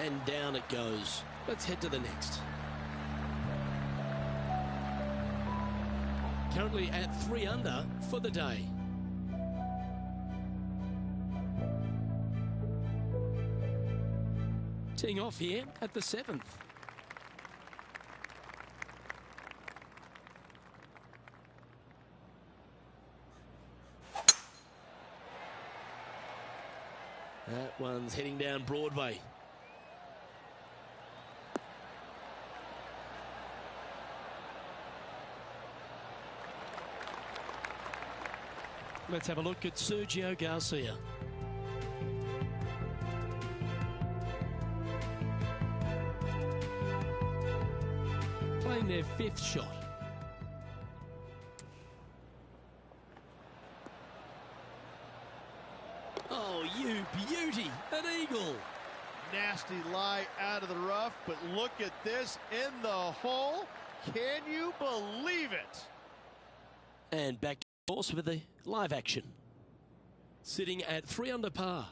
And down it goes. Let's head to the next. Currently at 3 under for the day. Teeing off here at the 7th. That one's heading down Broadway. Let's have a look at Sergio Garcia. their 5th shot. Oh, you beauty, an eagle. Nasty lie out of the rough, but look at this in the hole. Can you believe it? And back to the course with the live action. Sitting at 3 under par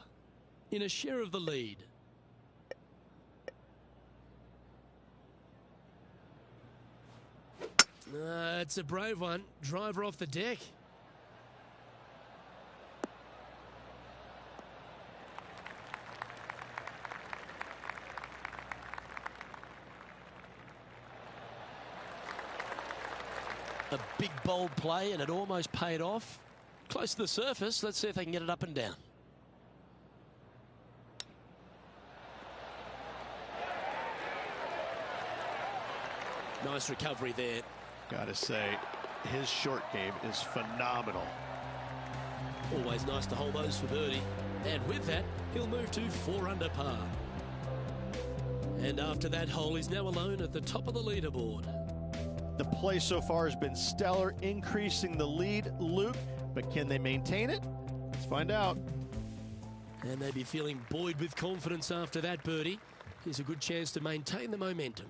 in a share of the lead. It's a brave one. Driver off the deck. A big bold play, and it almost paid off. Close to the surface. Let's see if they can get it up and down. Nice recovery there. Gotta say, his short game is phenomenal. Always nice to hold those for birdie. And with that, he'll move to 4 under par. And after that hole, he's now alone at the top of the leaderboard. The play so far has been stellar, increasing the lead, Luke, but can they maintain it? Let's find out. And they'd be feeling buoyed with confidence after that birdie. Here's a good chance to maintain the momentum.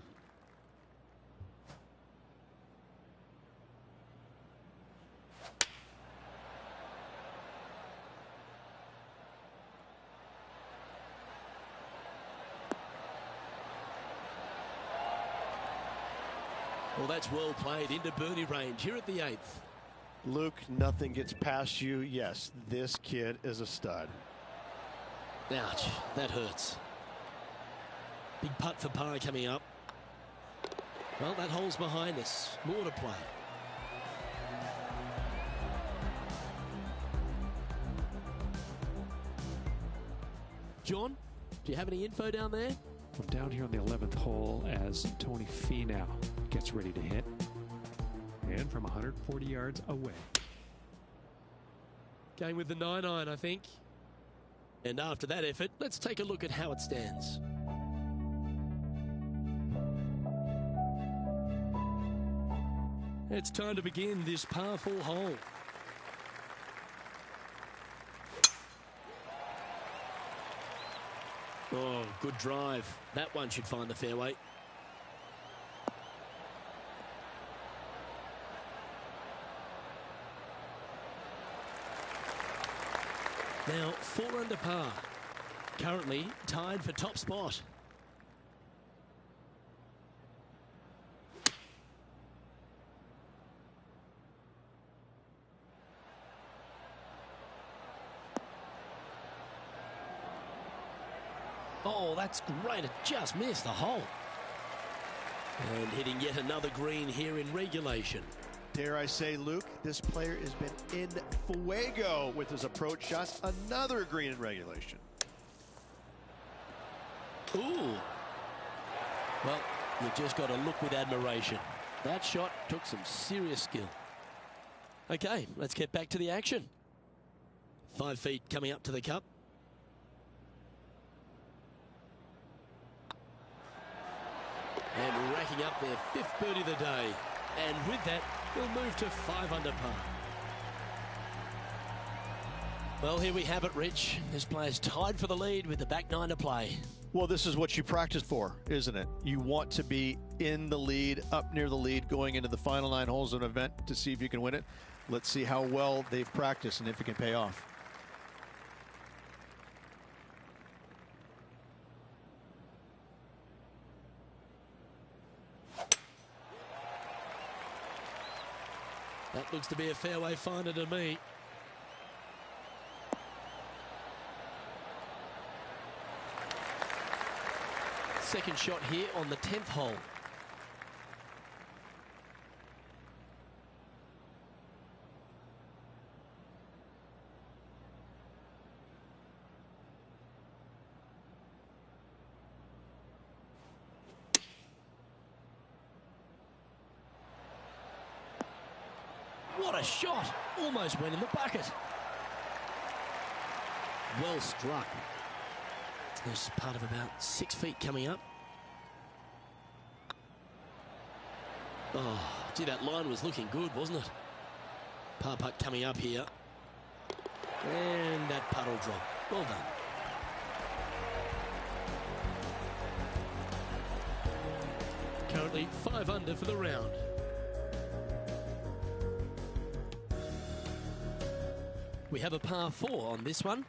Well, that's well played into birdie range here at the 8th. Luke, nothing gets past you. Yes, this kid is a stud. Ouch, that hurts. Big putt for par coming up. Well, that hole's behind us. More to play. John, do you have any info down there? I'm down here on the 11th hole as Tony Finau gets ready to hit. And from 140 yards away. Going with the 9-iron, I think. And after that effort, let's take a look at how it stands. It's time to begin this par 4 hole. Oh, good drive. That one should find the fairway. Now, 4 under par. Currently tied for top spot. Oh, that's great. It just missed the hole. And hitting yet another green here in regulation. Dare I say, Luke, this player has been in fuego with his approach shots. Another green in regulation. Ooh. Well, you've just got to look with admiration. That shot took some serious skill. Okay, let's get back to the action. 5 feet coming up to the cup. And racking up their 5th birdie of the day. And with that, they'll move to 5 under par. Well, here we have it, Rich. This player's tied for the lead with the back 9 to play. Well, this is what you practiced for, isn't it? You want to be in the lead, up near the lead, going into the final 9 holes of an event to see if you can win it. Let's see how well they've practiced and if it can pay off. That looks to be a fairway finder to me. Second shot here on the 10th hole. What a shot! Almost went in the bucket. Well struck. There's part of about 6 feet coming up. Oh, gee, that line was looking good, wasn't it? Par putt coming up here. And that putt will drop. Well done. Currently 5 under for the round. We have a par 4 on this one.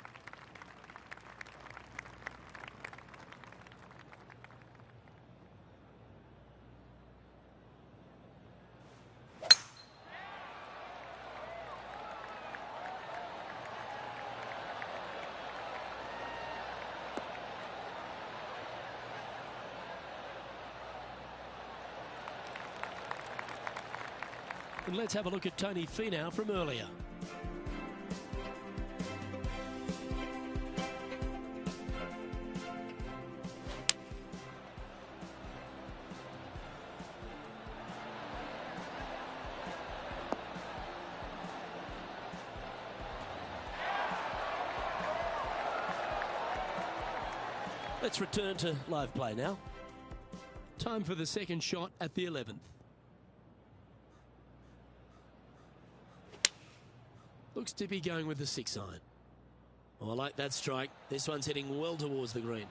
And let's have a look at Tony Finau from earlier. Let's return to live play now. Time for the second shot at the 11th. Looks to be going with the 6-iron. Oh, I like that strike. This one's heading well towards the green.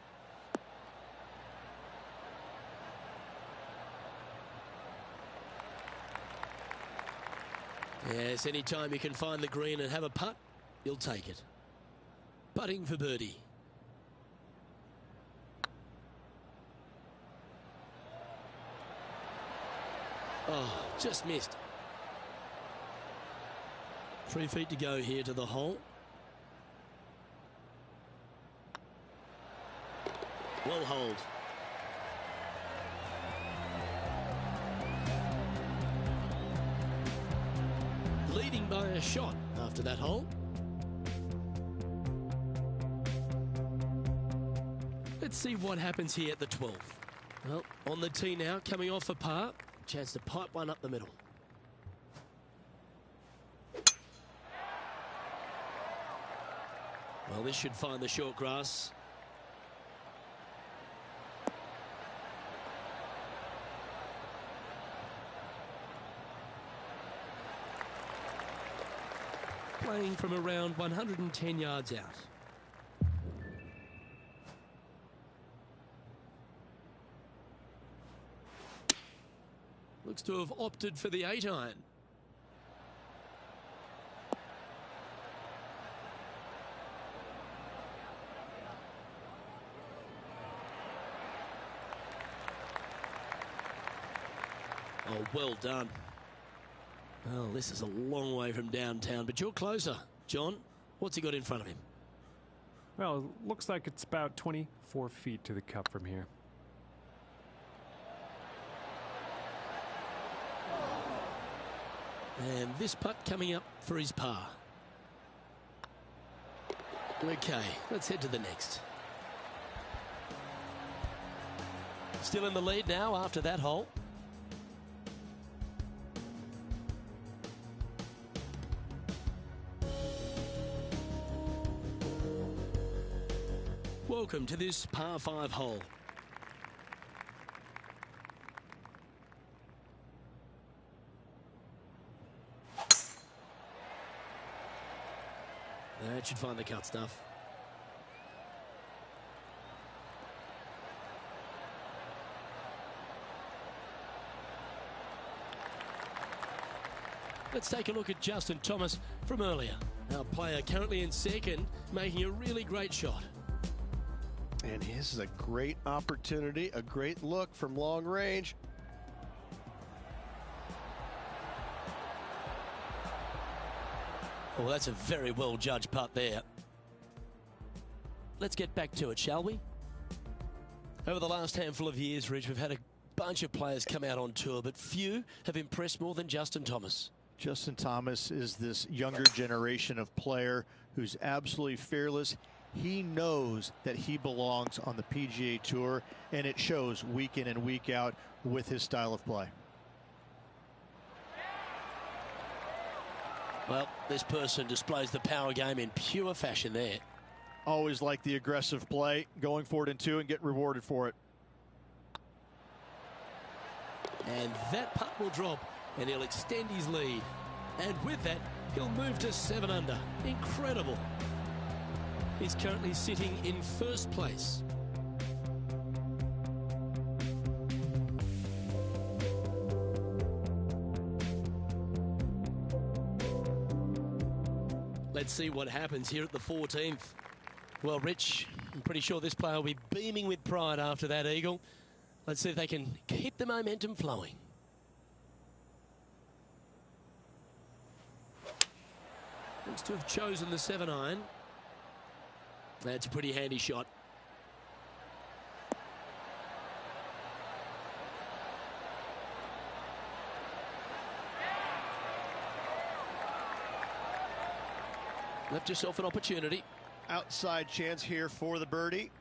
Yes, anytime you can find the green and have a putt, you'll take it. Putting for birdie. Oh, just missed. 3 feet to go here to the hole. Well hold. Leading by a shot after that hole. Let's see what happens here at the 12th. Well, on the tee now, coming off a par. Chance to pipe one up the middle. Well, this should find the short grass. Playing from around 110 yards out. Looks to have opted for the 8-iron. Oh, well done. Well, this is a long way from downtown, but you're closer. John, what's he got in front of him? Well, it looks like it's about 24 feet to the cup from here. And this putt coming up for his par. Okay, let's head to the next. Still in the lead now after that hole. Welcome to this par 5 hole. That should find the cut stuff. Let's take a look at Justin Thomas from earlier. Our player currently in second, making a really great shot. And this is a great opportunity, a great look from long range. Oh, that's a very well judged putt there. Let's get back to it, shall we? Over the last handful of years, Rich, we've had a bunch of players come out on tour, but few have impressed more than Justin Thomas. Justin Thomas is this younger generation of player who's absolutely fearless. He knows that he belongs on the PGA Tour, and it shows week in and week out with his style of play. Well, this person displays the power game in pure fashion there. Always like the aggressive play, going for it in 2 and get rewarded for it. And that putt will drop, and he'll extend his lead. And with that, he'll move to 7 under. Incredible. He's currently sitting in first place. Let's see what happens here at the 14th. Well, Rich, I'm pretty sure this player will be beaming with pride after that eagle. Let's see if they can keep the momentum flowing. Looks to have chosen the 7-iron. That's a pretty handy shot. Left yourself an opportunity. Outside chance here for the birdie.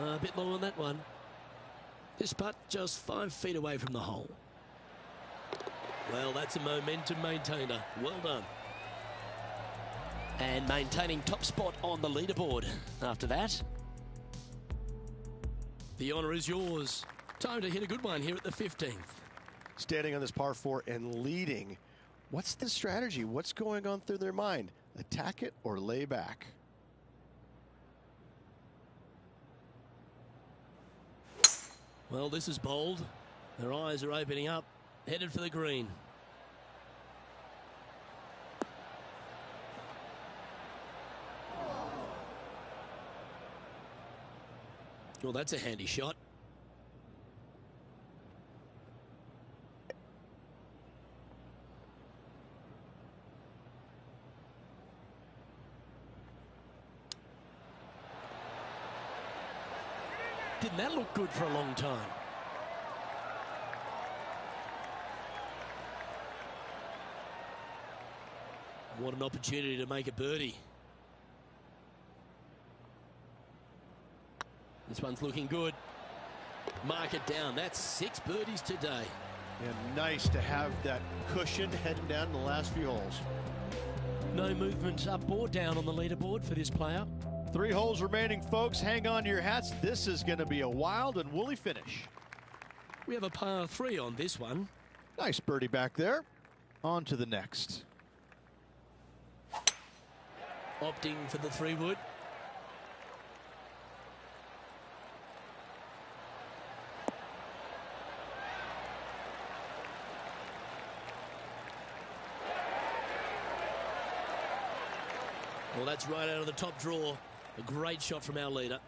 A bit low on that one. This putt just 5 feet away from the hole. Well, that's a momentum maintainer. Well done. And maintaining top spot on the leaderboard after that. The honour is yours. Time to hit a good one here at the 15th. Standing on this par 4 and leading. What's the strategy? What's going on through their mind? Attack it or lay back? Well, this is bold. Their eyes are opening up. Headed for the green. Well, that's a handy shot. Didn't that look good for a long time? What an opportunity to make a birdie. This one's looking good. Mark it down. That's 6 birdies today. And nice to have that cushion heading down the last few holes. No movement up or down on the leaderboard for this player. 3 holes remaining, folks. Hang on to your hats. This is going to be a wild and woolly finish. We have a par 3 on this one. Nice birdie back there. On to the next. Opting for the 3-wood. Well, that's right out of the top draw. A great shot from our leader.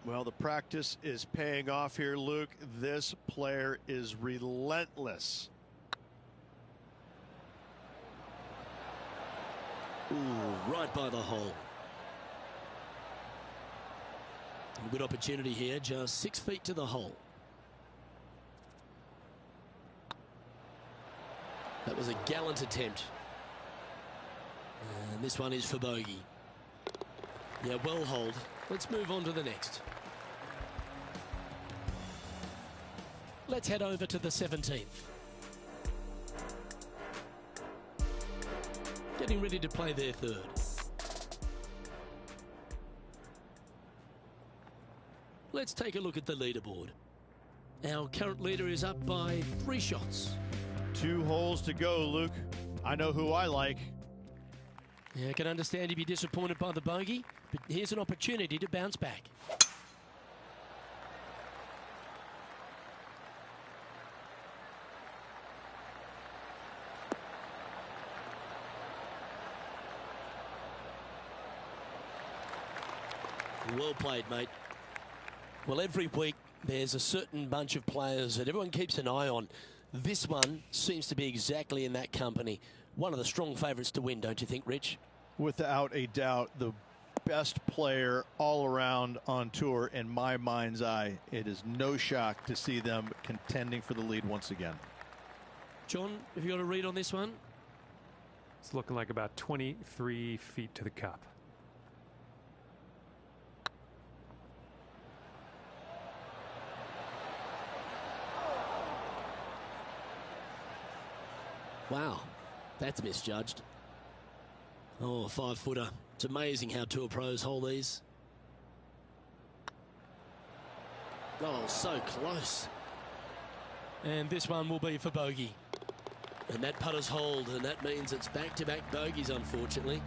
Well, the practice is paying off here, Luke. This player is relentless. Ooh, right by the hole. A good opportunity here, just 6 feet to the hole. That was a gallant attempt. And this one is for bogey. Yeah, well holed. Let's move on to the next. Let's head over to the 17th. Getting ready to play their 3rd. Let's take a look at the leaderboard. Our current leader is up by 3 shots. 2 holes to go, Luke. I know who I like. Yeah, I can understand you'd be disappointed by the bogey, but here's an opportunity to bounce back. Well played, mate. Well, every week there's a certain bunch of players that everyone keeps an eye on. This one seems to be exactly in that company. One of the strong favourites to win, don't you think, Rich? Without a doubt, the best player all around on tour in my mind's eye. It is no shock to see them contending for the lead once again. John, have you got a read on this one? It's looking like about 23 feet to the cup. Wow, that's misjudged. Oh, a 5-footer. It's amazing how tour pros hold these. Oh, so close. And this one will be for bogey. And that putter's hold, and that means it's back-to-back bogeys, unfortunately.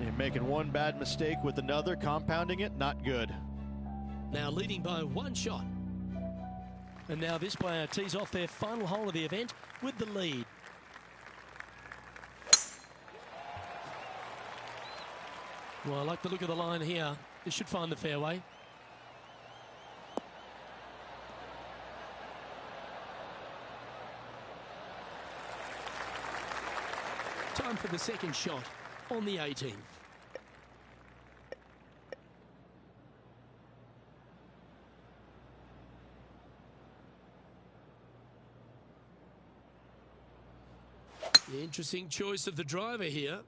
You're making one bad mistake with another, compounding it, not good. Now leading by 1 shot. And now this player tees off their final hole of the event with the lead. Well, I like the look of the line here. This should find the fairway. Time for the second shot on the 18th. The interesting choice of the driver here.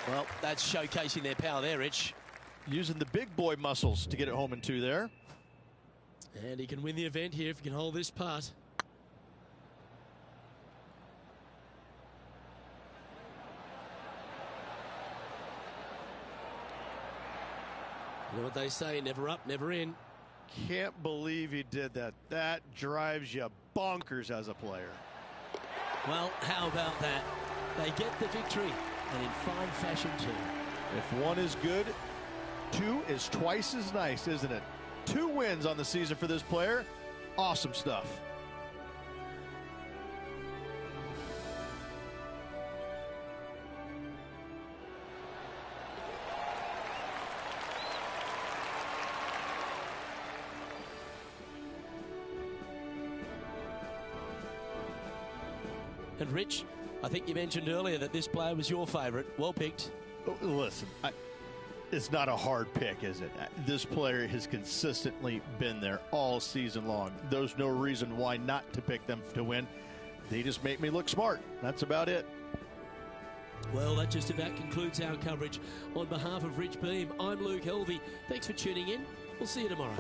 Well, that's showcasing their power there, Rich. Using the big boy muscles to get it home in 2 there. And he can win the event here if he can hold this putt. You know what they say, never up, never in. Can't believe he did that. That drives you bonkers as a player. Well, how about that? They get the victory, and in fine fashion too. If 1 is good, 2 is twice as nice, isn't it? 2 wins on the season for this player. Awesome stuff. And Rich, I think you mentioned earlier that this player was your favourite. Well picked. Listen, it's not a hard pick, is it? This player has consistently been there all season long. There's no reason why not to pick them to win. They just make me look smart. That's about it. Well, that just about concludes our coverage. On behalf of Rich Beam, I'm Luke Helvey. Thanks for tuning in. We'll see you tomorrow.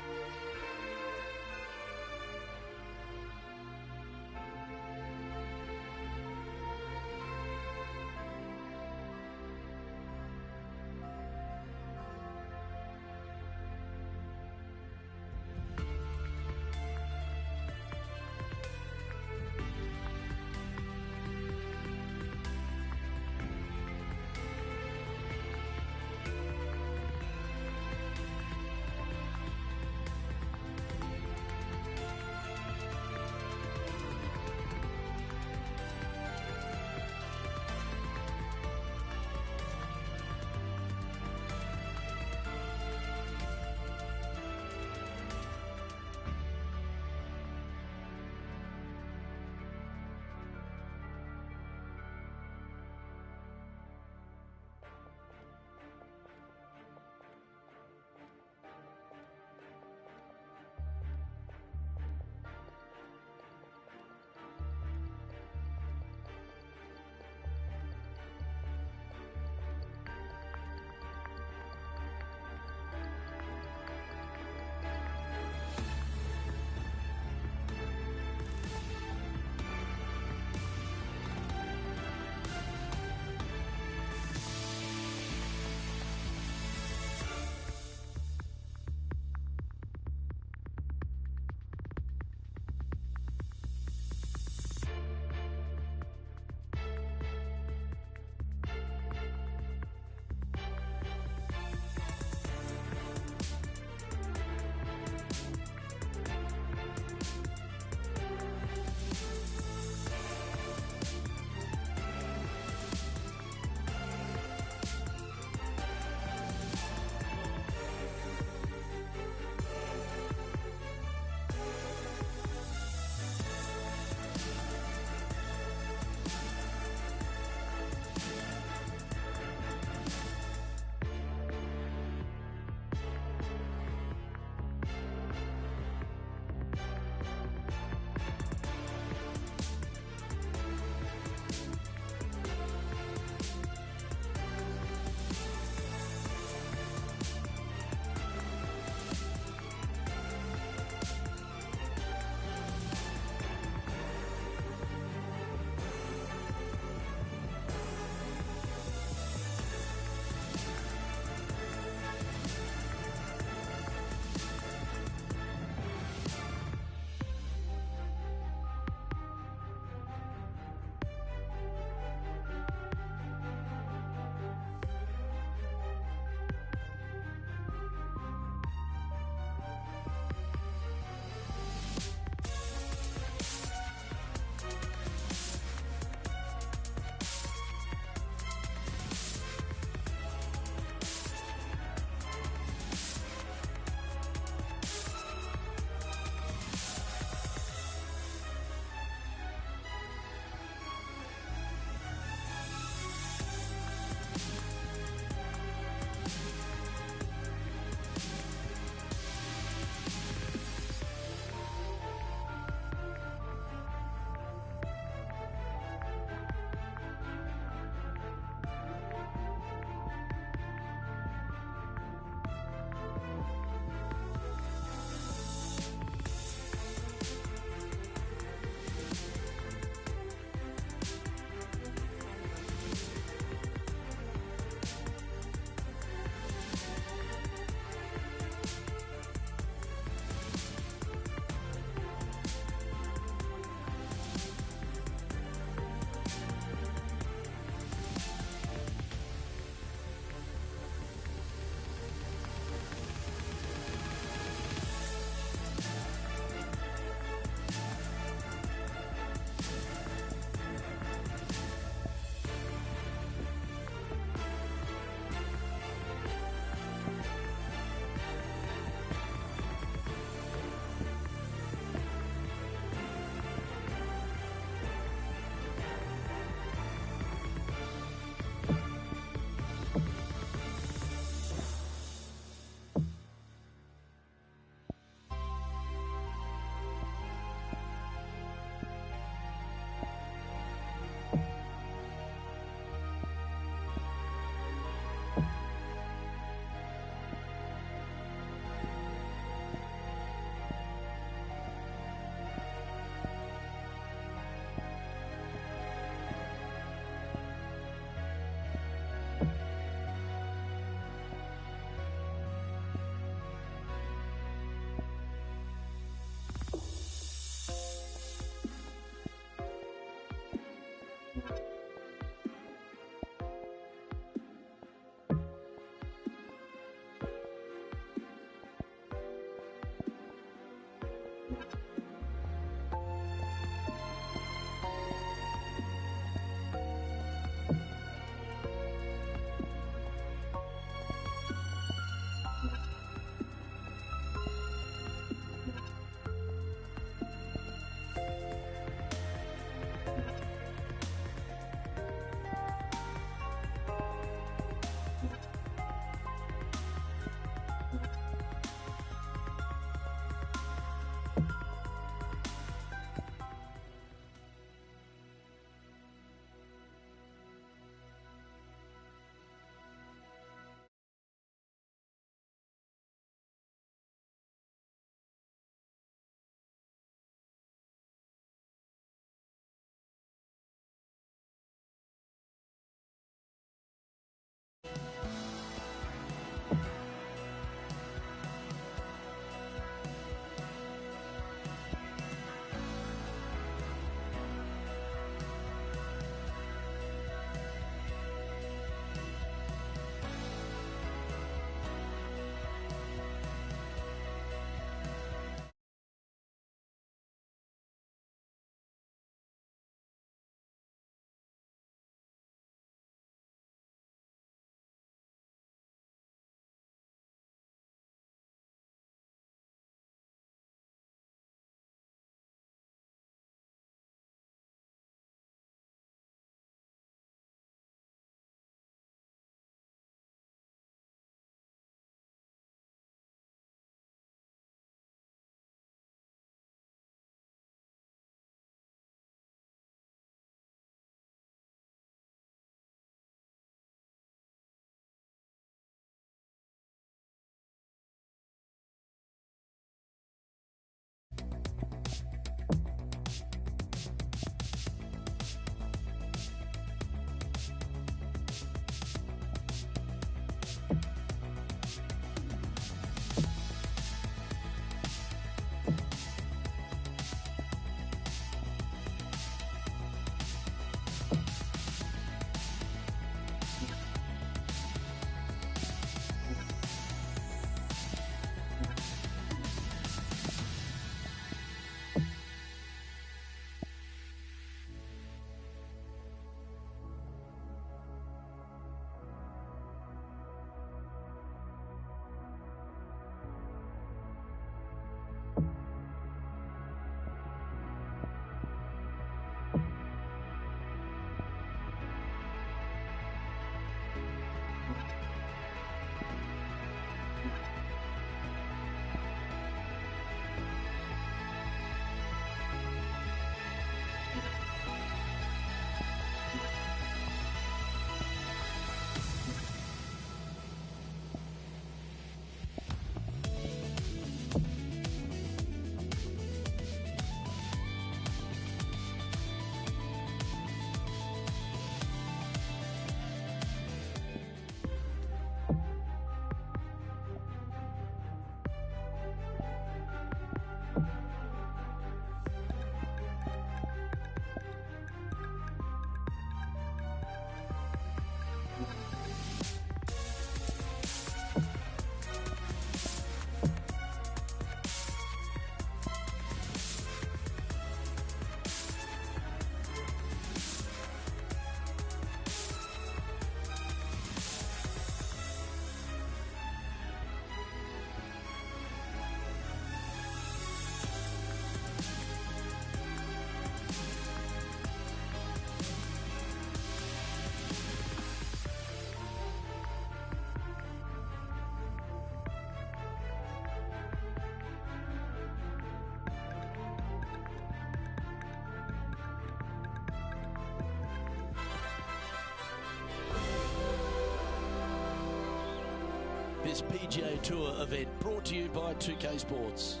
this PGA Tour event brought to you by 2K Sports.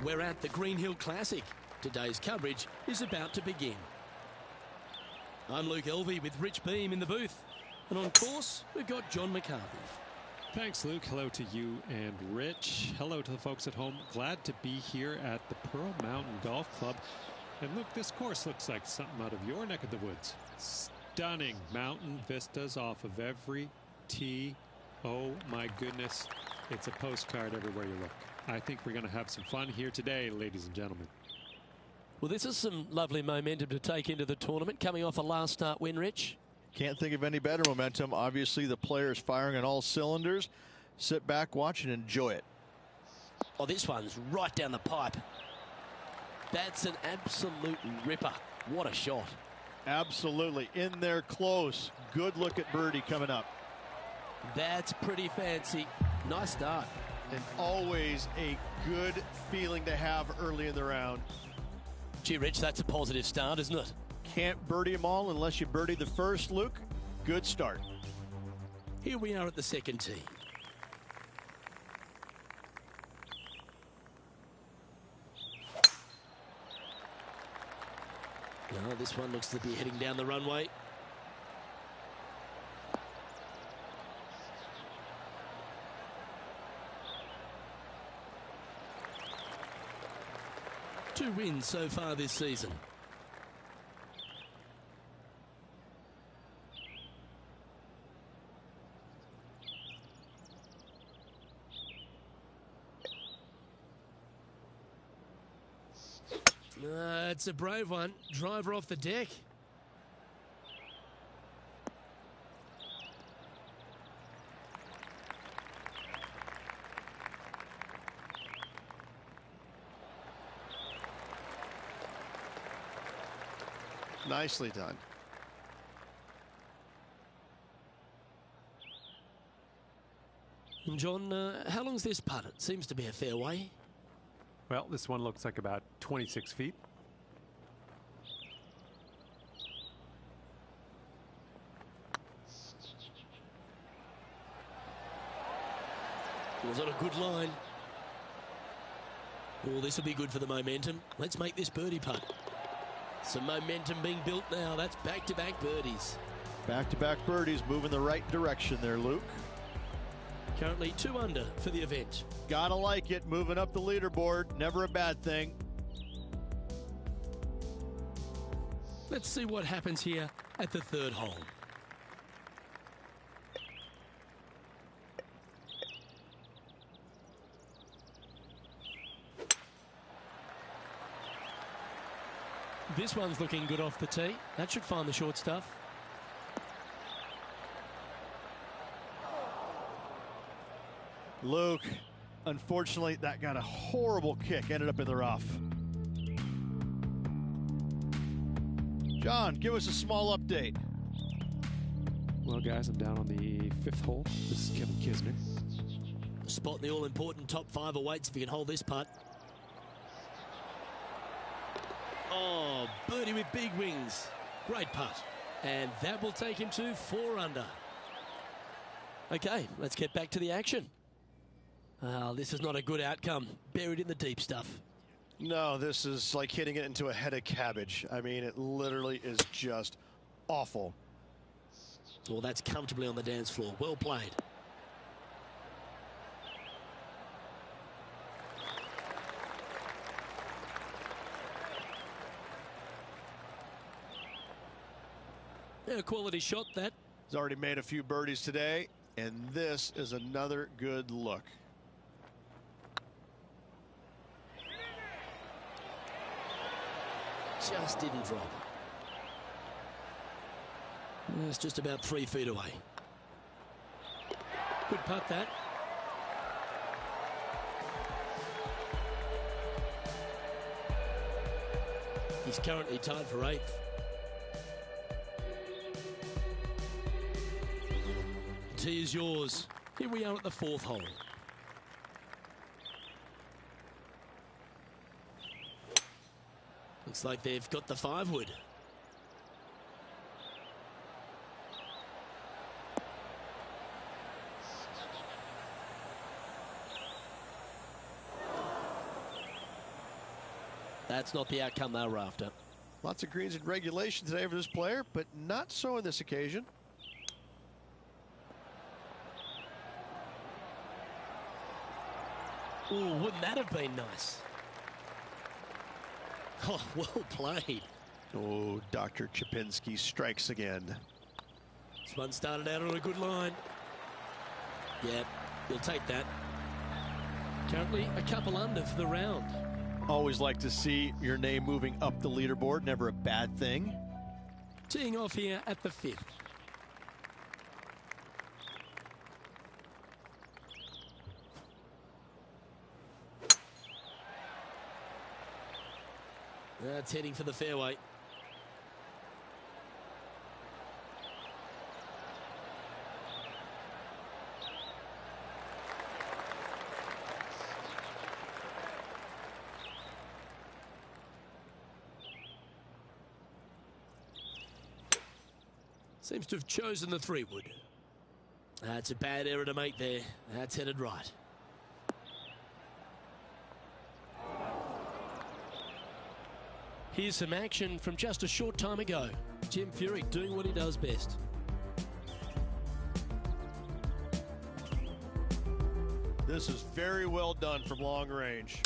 We're at the Green Hill Classic. Today's coverage is about to begin. I'm Luke Elvey with Rich Beam in the booth. And on course, we've got John McCarthy. Thanks, Luke. Hello to you and Rich. Hello to the folks at home. Glad to be here at the Pearl Mountain Golf Club. And Luke, this course looks like something out of your neck of the woods. Stunning mountain vistas off of every tee. Oh my goodness. It's a postcard everywhere you look. I think we're going to have some fun here today, ladies and gentlemen. Well, this is some lovely momentum to take into the tournament, coming off a last start win, Rich. Can't think of any better momentum. Obviously, the players firing on all cylinders. Sit back, watch, and enjoy it. Oh, this one's right down the pipe. That's an absolute ripper. What a shot. Absolutely. In there close. Good look at birdie coming up. That's pretty fancy. Nice start. And always a good feeling to have early in the round. Gee, Rich, that's a positive start, isn't it? Can't birdie them all unless you birdie the first, Luke. Good start. Here we are at the second tee. Now, this one looks to be heading down the runway. Two wins so far this season. It's a brave one. Driver off the deck. Nicely done. And John, how long's this putt? It seems to be a fair way. Well, this one looks like about 26 feet. Was on a good line. Oh, this will be good for the momentum. Let's make this birdie putt. Some momentum being built now. That's back-to-back birdies. Back-to-back birdies moving the right direction there, Luke. Currently 2 under for the event. Gotta like it. Moving up the leaderboard. Never a bad thing. Let's see what happens here at the third hole. This one's looking good off the tee. That should find the short stuff. Luke, unfortunately, that got a horrible kick. Ended up in the rough. John, give us a small update. Well, guys, I'm down on the 5th hole. This is Kevin Kisner. Spot in the all-important top 5 awaits if you can hold this putt. Oh, birdie with big wings. Great putt. And that will take him to 4 under. Okay, let's get back to the action. This is not a good outcome. Buried in the deep stuff. No, this is like hitting it into a head of cabbage. I mean, it literally is just awful. Well, that's comfortably on the dance floor. Well played. Yeah, quality shot that. He's already made a few birdies today, and this is another good look. Just didn't drop. It's just about 3 feet away. Good putt that. He's currently tied for 8th. Tee is yours. Here we are at the 4th hole. Looks like they've got the 5-wood. That's not the outcome they were after. Lots of greens in regulation today for this player, but not so on this occasion. Ooh, wouldn't that have been nice? Oh, well played. Oh, Dr. Chapinski strikes again. This one started out on a good line. Yeah, you'll take that. Currently a couple under for the round. Always like to see your name moving up the leaderboard. Never a bad thing. Teeing off here at the 5th. That's heading for the fairway. Seems to have chosen the 3-wood. That's a bad error to make there. That's headed right. Here's some action from just a short time ago. Jim Furyk doing what he does best. This is very well done from long range.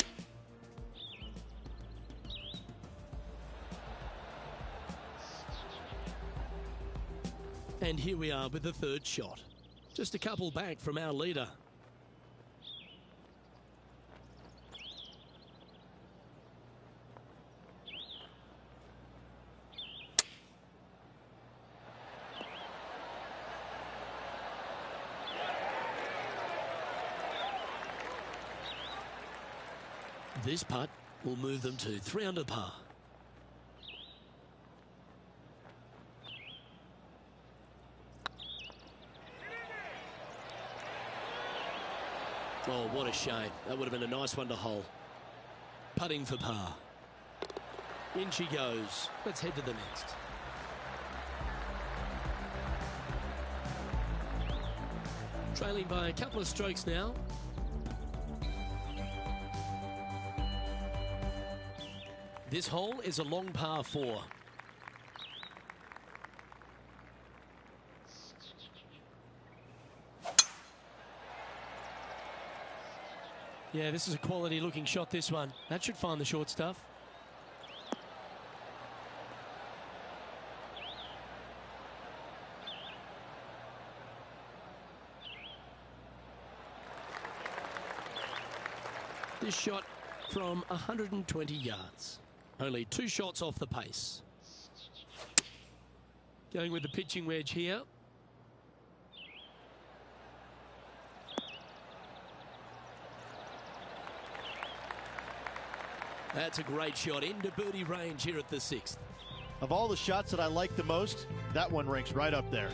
And here we are with the 3rd shot. Just a couple back from our leader. This putt will move them to 3 under par. Oh, what a shame. That would have been a nice one to hole. Putting for par. In she goes. Let's head to the next. Trailing by a couple of strokes now. This hole is a long par 4. Yeah, this is a quality looking shot, this one. That should find the short stuff. This shot from 120 yards. Only 2 shots off the pace. Going with the pitching wedge here. That's a great shot into birdie range here at the 6th. Of all the shots that I like the most, that one ranks right up there.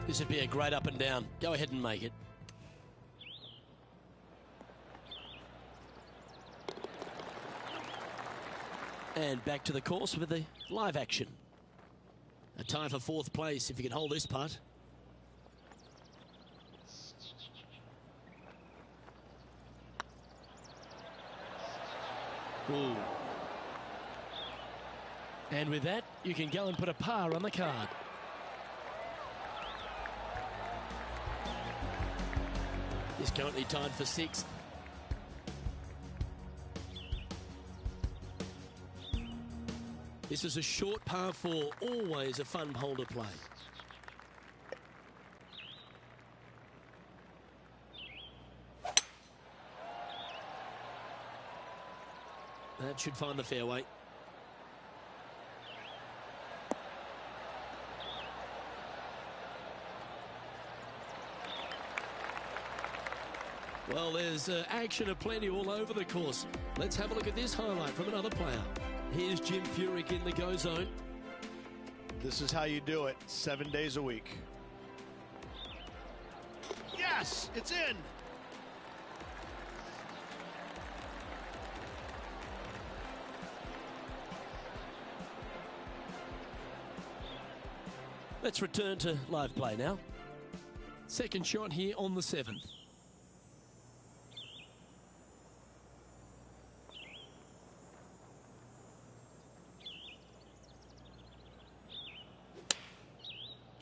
This would be a great up and down. Go ahead and make it. And back to the course with the live action. A tie for 4th place if you can hold this putt. Ooh. And with that, you can go and put a par on the card. He's currently tied for 6th. This is a short par 4, always a fun hole to play. That should find the fairway. Well, there's action aplenty all over the course. Let's have a look at this highlight from another player. Here's Jim Furyk in the go zone. This is how you do it 7 days a week. Yes, it's in. Let's return to live play now. Second shot here on the 7th.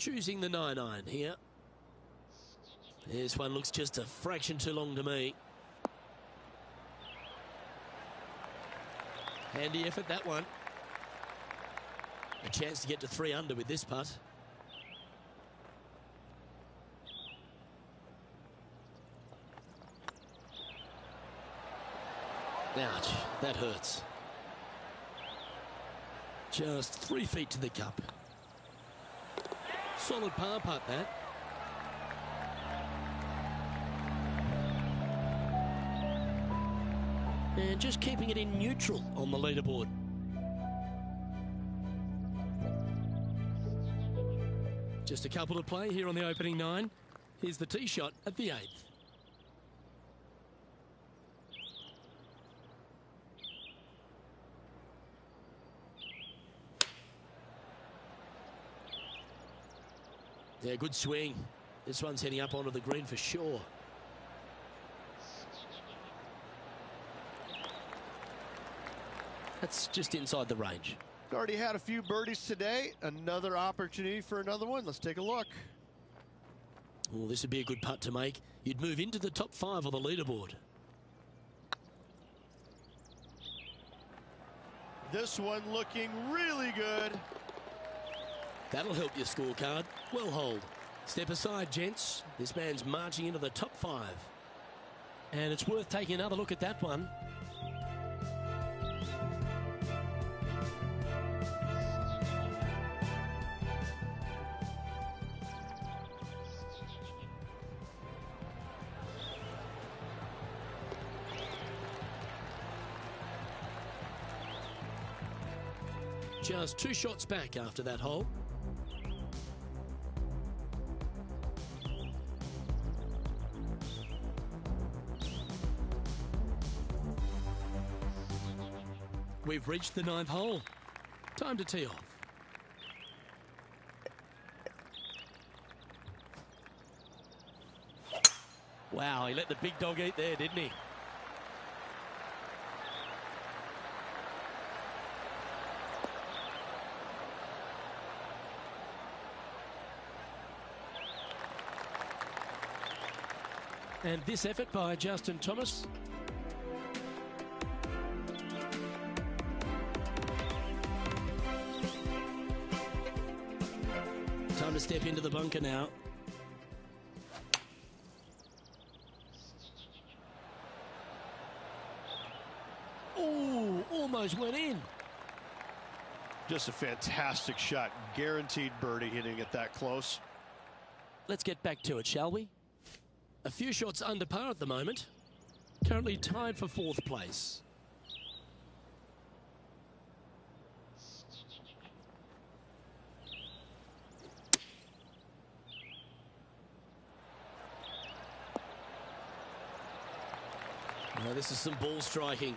choosing the 9-iron here. This one looks just a fraction too long to me. Handy effort, that one. A chance to get to 3 under with this putt. Ouch, that hurts. Just 3 feet to the cup. Solid par putt, that. And just keeping it in neutral on the leaderboard. Just a couple to play here on the opening 9. Here's the tee shot at the 8th. Yeah, good swing. This one's heading up onto the green for sure. That's just inside the range. Already had a few birdies today. Another opportunity for another one. Let's take a look. Well, this would be a good putt to make. You'd move into the top 5 on the leaderboard. This one looking really good. That'll help your scorecard. Well hold. Step aside, gents. This man's marching into the top 5. And it's worth taking another look at that one. Just 2 shots back after that hole. We've reached the 9th hole. Time to tee off. Wow, he let the big dog eat there, didn't he? And this effort by Justin Thomas. Time to step into the bunker now. Oh, almost went in. Just a fantastic shot. Guaranteed birdie hitting it that close. Let's get back to it, shall we? A few shots under par at the moment. Currently tied for 4th place. Now this is some ball striking.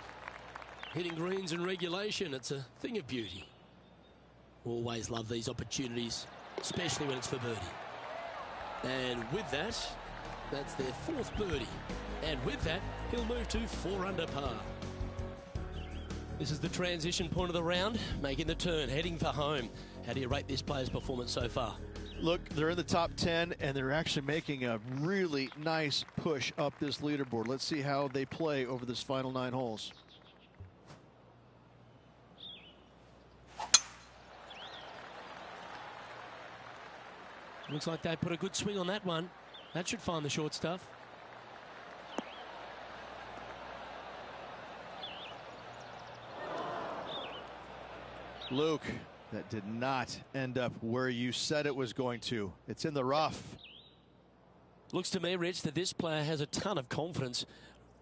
Hitting greens in regulation, it's a thing of beauty. Always love these opportunities, especially when it's for birdie. And with that, that's their 4th birdie. And with that, he'll move to 4 under par. This is the transition point of the round, making the turn, heading for home. How do you rate this player's performance so far? Look, they're in the top 10, and they're actually making a really nice push up this leaderboard. Let's see how they play over this final 9 holes. Looks like they put a good swing on that one. That should find the short stuff. Luke, that did not end up where you said it was going to. It's in the rough. Looks to me, Rich, that this player has a ton of confidence.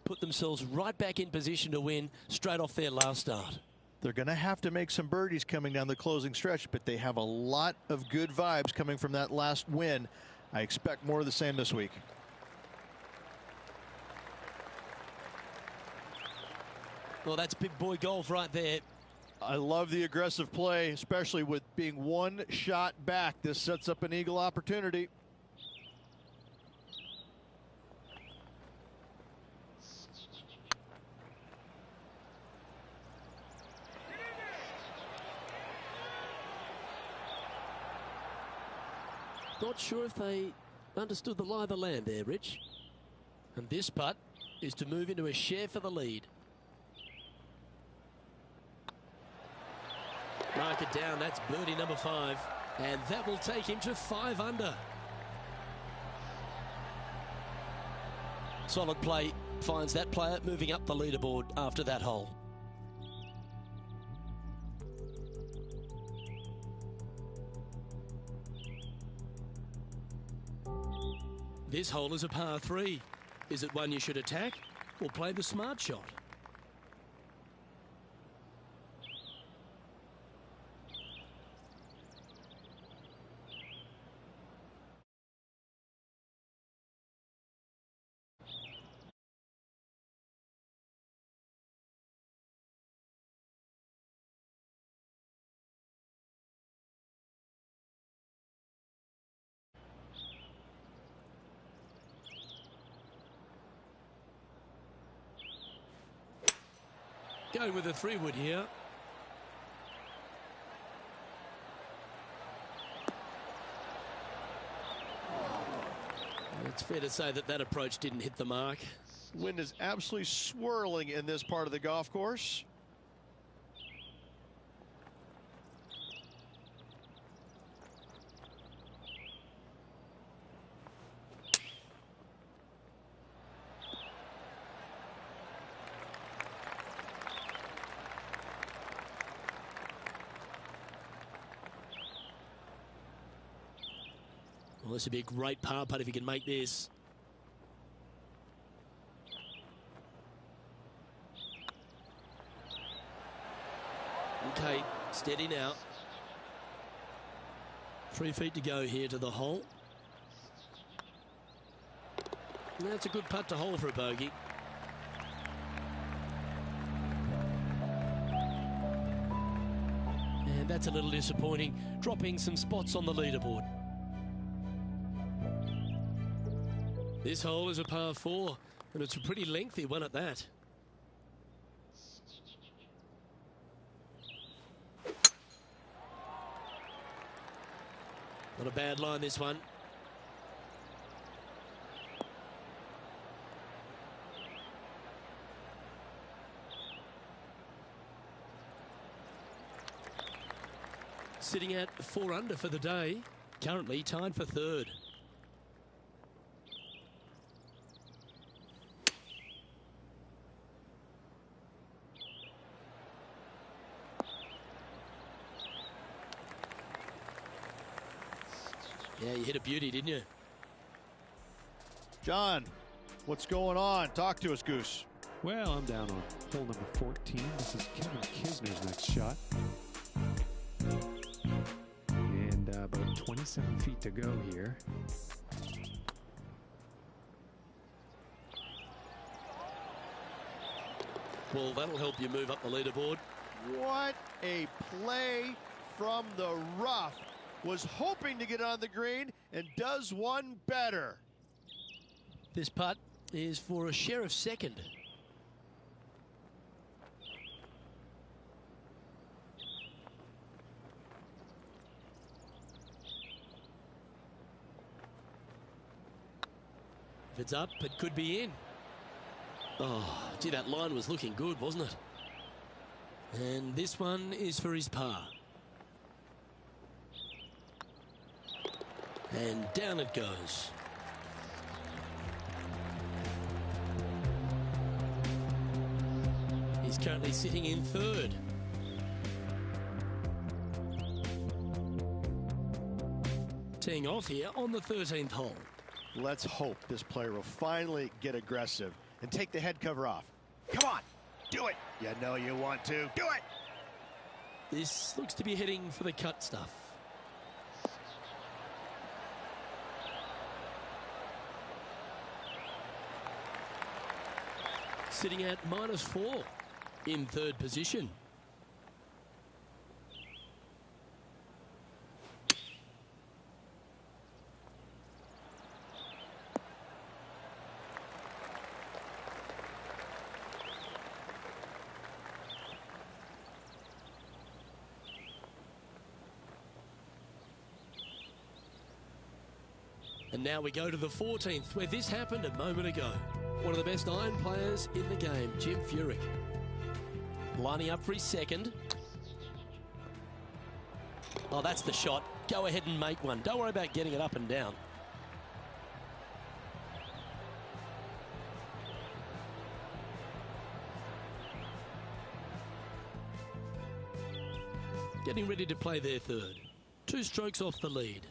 Put themselves right back in position to win straight off their last start. They're going to have to make some birdies coming down the closing stretch, but they have a lot of good vibes coming from that last win. I expect more of the same this week. Well, that's big boy golf right there. I love the aggressive play, especially with being 1 shot back. This sets up an eagle opportunity. Not sure if they understood the lie of the land there, Rich. And this putt is to move into a share for the lead. Mark it down, that's birdie number 5. And that will take him to 5 under. Solid play finds that player moving up the leaderboard after that hole. This hole is a par 3. Is it one you should attack or play the smart shot? Go with a 3-wood here. It's fair to say that that approach didn't hit the mark. Wind is absolutely swirling in this part of the golf course. Well, this would be a great par putt if he can make this. Okay, steady now. 3 feet to go here to the hole. That's a good putt to hole for a bogey. And that's a little disappointing, dropping some spots on the leaderboard. This hole is a par 4, and it's a pretty lengthy one at that. Not a bad line, this one. Sitting at 4 under for the day, currently tied for 3rd. Yeah, you hit a beauty, didn't you? John, what's going on? Talk to us, Goose. Well, I'm down on hole number 14. This is Kevin Kisner's next shot. And about 27 feet to go here. Well, that'll help you move up the leaderboard. What a play from the rough. Was hoping to get on the green and does one better. This putt is for a share of 2nd. If it's up, it could be in. Oh, gee, that line was looking good, wasn't it? And this one is for his par. And down it goes. He's currently sitting in 3rd. Teeing off here on the 13th hole. Let's hope this player will finally get aggressive and take the head cover off. Come on, do it. You know you want to. Do it. This looks to be heading for the cut stuff. Sitting at -4 in 3rd position. And now we go to the 14th, where this happened a moment ago. One of the best iron players in the game, Jim Furyk. Lining up for his second. Oh, that's the shot. Go ahead and make one. Don't worry about getting it up and down. Getting ready to play their third. 2 strokes off the lead.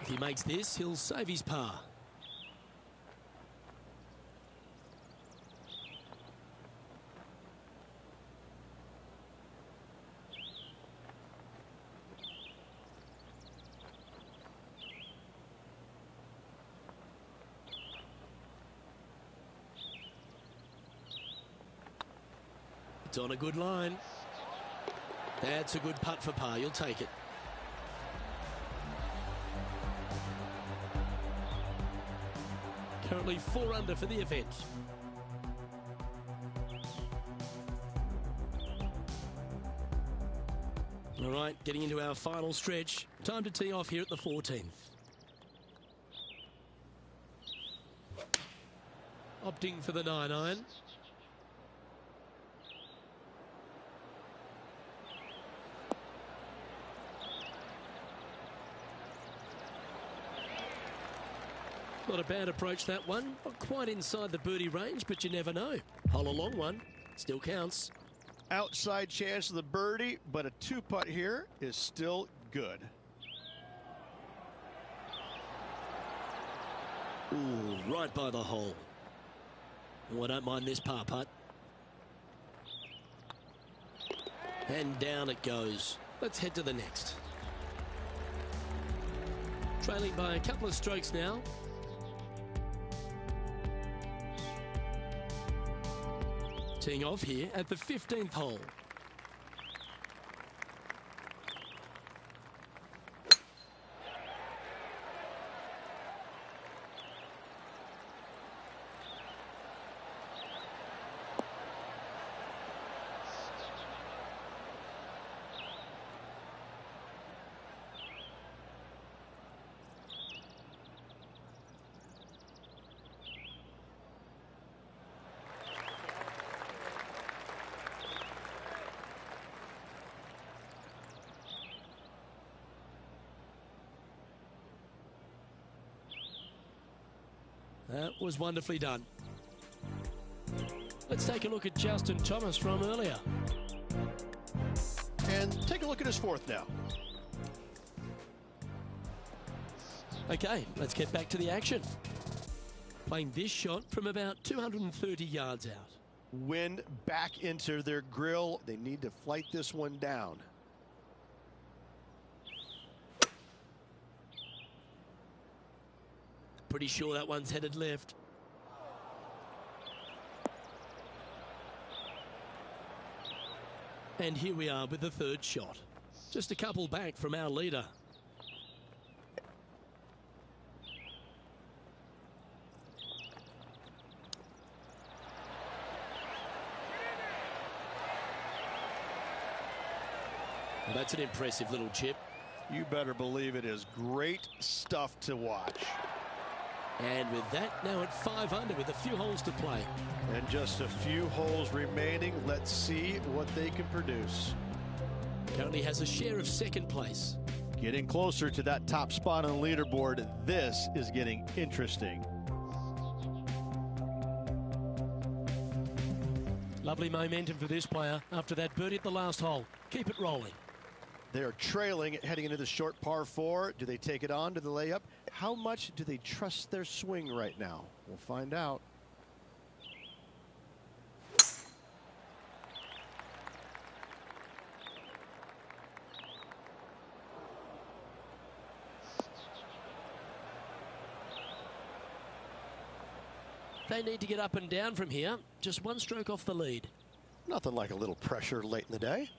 If he makes this, he'll save his par. It's on a good line. That's a good putt for par. You'll take it. Currently 4 under for the event. All right, getting into our final stretch. Time to tee off here at the 14th. Opting for the 9-iron. Not a bad approach, that one. Not quite inside the birdie range, but you never know. Hole a long one. Still counts. Outside chance of the birdie, but a 2-putt here is still good. Ooh, right by the hole. Oh, I don't mind this par putt. And down it goes. Let's head to the next. Trailing by a couple of strokes now. Teeing off here at the 15th hole. That was wonderfully done. Let's take a look at Justin Thomas from earlier. And take a look at his 4th now. Okay, let's get back to the action. Playing this shot from about 230 yards out. Wind back into their grill. They need to flight this one down. Pretty sure that one's headed left. And here we are with the 3rd shot. Just a couple back from our leader. Well, that's an impressive little chip. You better believe it is great stuff to watch. And with that, now at 5 under with a few holes to play. And just a few holes remaining. Let's see what they can produce. Currently has a share of 2nd place. Getting closer to that top spot on the leaderboard. This is getting interesting. Lovely momentum for this player after that birdie at the last hole. Keep it rolling. They're trailing heading into the short par 4. Do they take it on to the layup? How much do they trust their swing right now? We'll find out. They need to get up and down from here. Just 1 stroke off the lead. Nothing like a little pressure late in the day.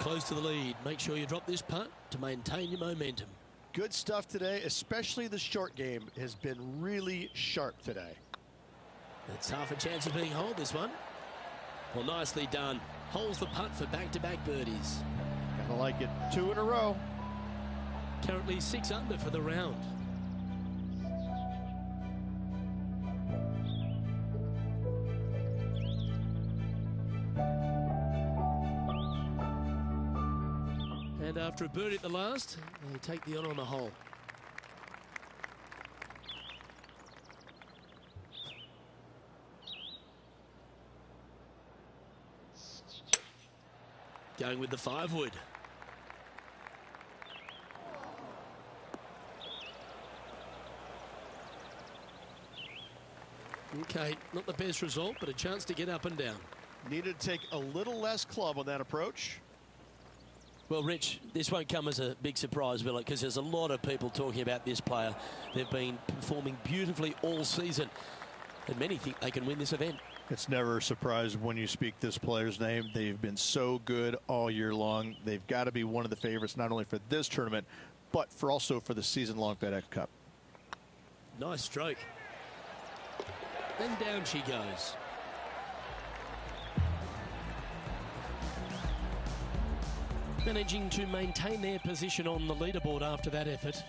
close to the lead. Make sure you drop this putt to maintain your momentum. Good stuff today, especially the short game has been really sharp today. It's half a chance of being holed, this one. Well, nicely done. Holds the putt for back-to-back birdies. Gotta like it. 2 in a row. Currently 6 under for the round. And after a birdie at the last, they take the on the hole. Going with the 5-wood. Okay, not the best result, but a chance to get up and down. Needed to take a little less club on that approach. Well, Rich, this won't come as a big surprise, will it? Because there's a lot of people talking about this player. They've been performing beautifully all season, and many think they can win this event. It's never a surprise when you speak this player's name. They've been so good all year long. They've got to be one of the favorites, not only for this tournament, but also for the season-long FedEx Cup. Nice stroke. And down she goes. Managing to maintain their position on the leaderboard after that effort.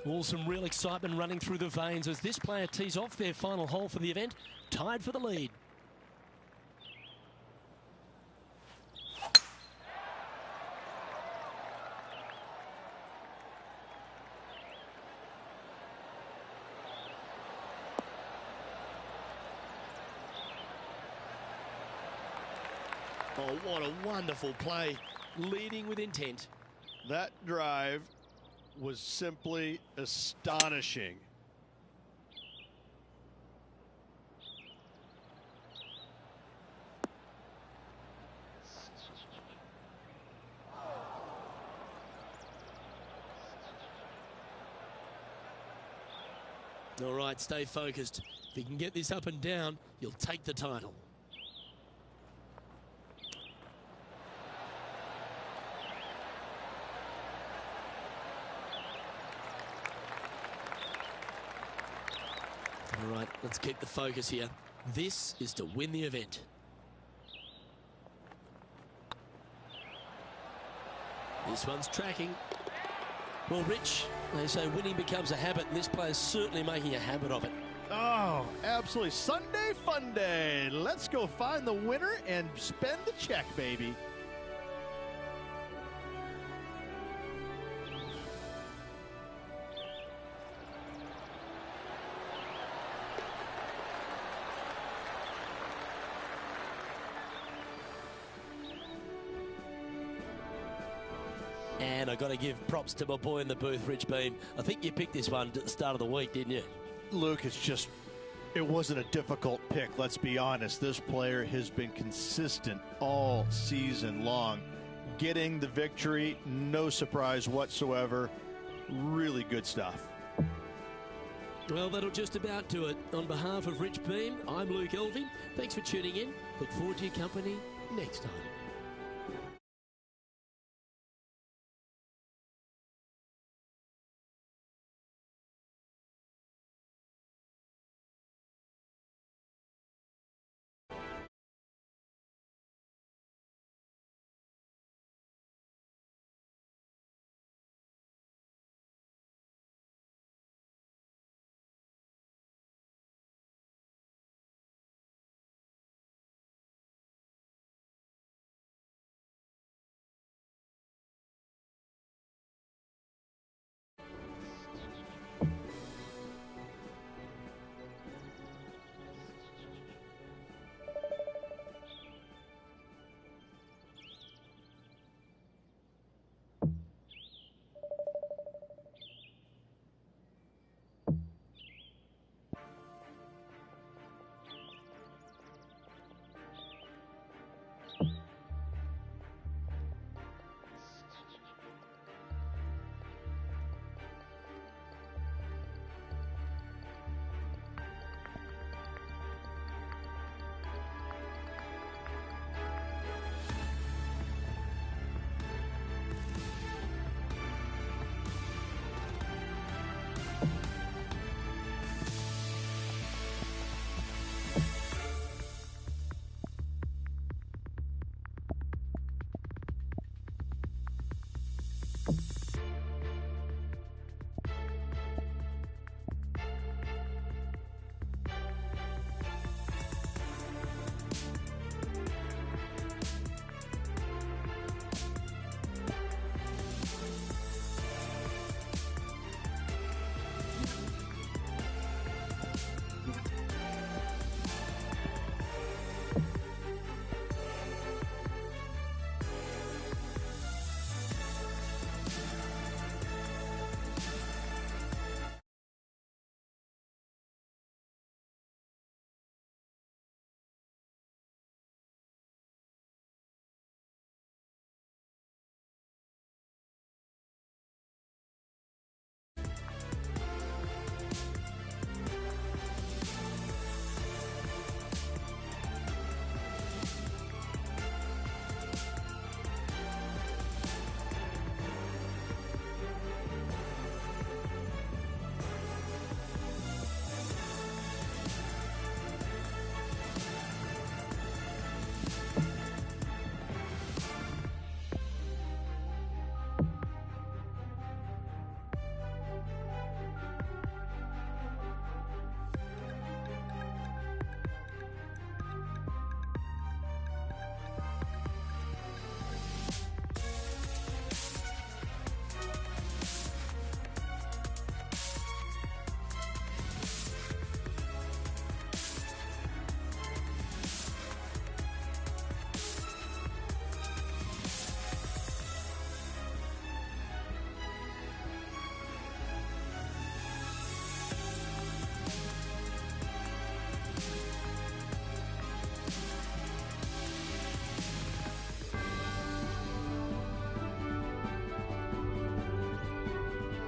All some real excitement running through the veins as this player tees off their final hole for the event, tied for the lead. Oh, what a wonderful play, leading with intent. That drive was simply astonishing. All right, stay focused. If you can get this up and down, you'll take the title. All right, let's keep the focus here. This is to win the event. This one's tracking. Well, Rich, they say winning becomes a habit, and this player's certainly making a habit of it. Oh, absolutely. Sunday fun day. Let's go find the winner and spend the check, baby. And I got to give props to my boy in the booth, Rich Beam. I think you picked this one at the start of the week, didn't you? Luke, it wasn't a difficult pick, let's be honest. This player has been consistent all season long. Getting the victory, no surprise whatsoever. Really good stuff. Well, that'll just about do it. On behalf of Rich Beam, I'm Luke Elvey. Thanks for tuning in. Look forward to your company next time.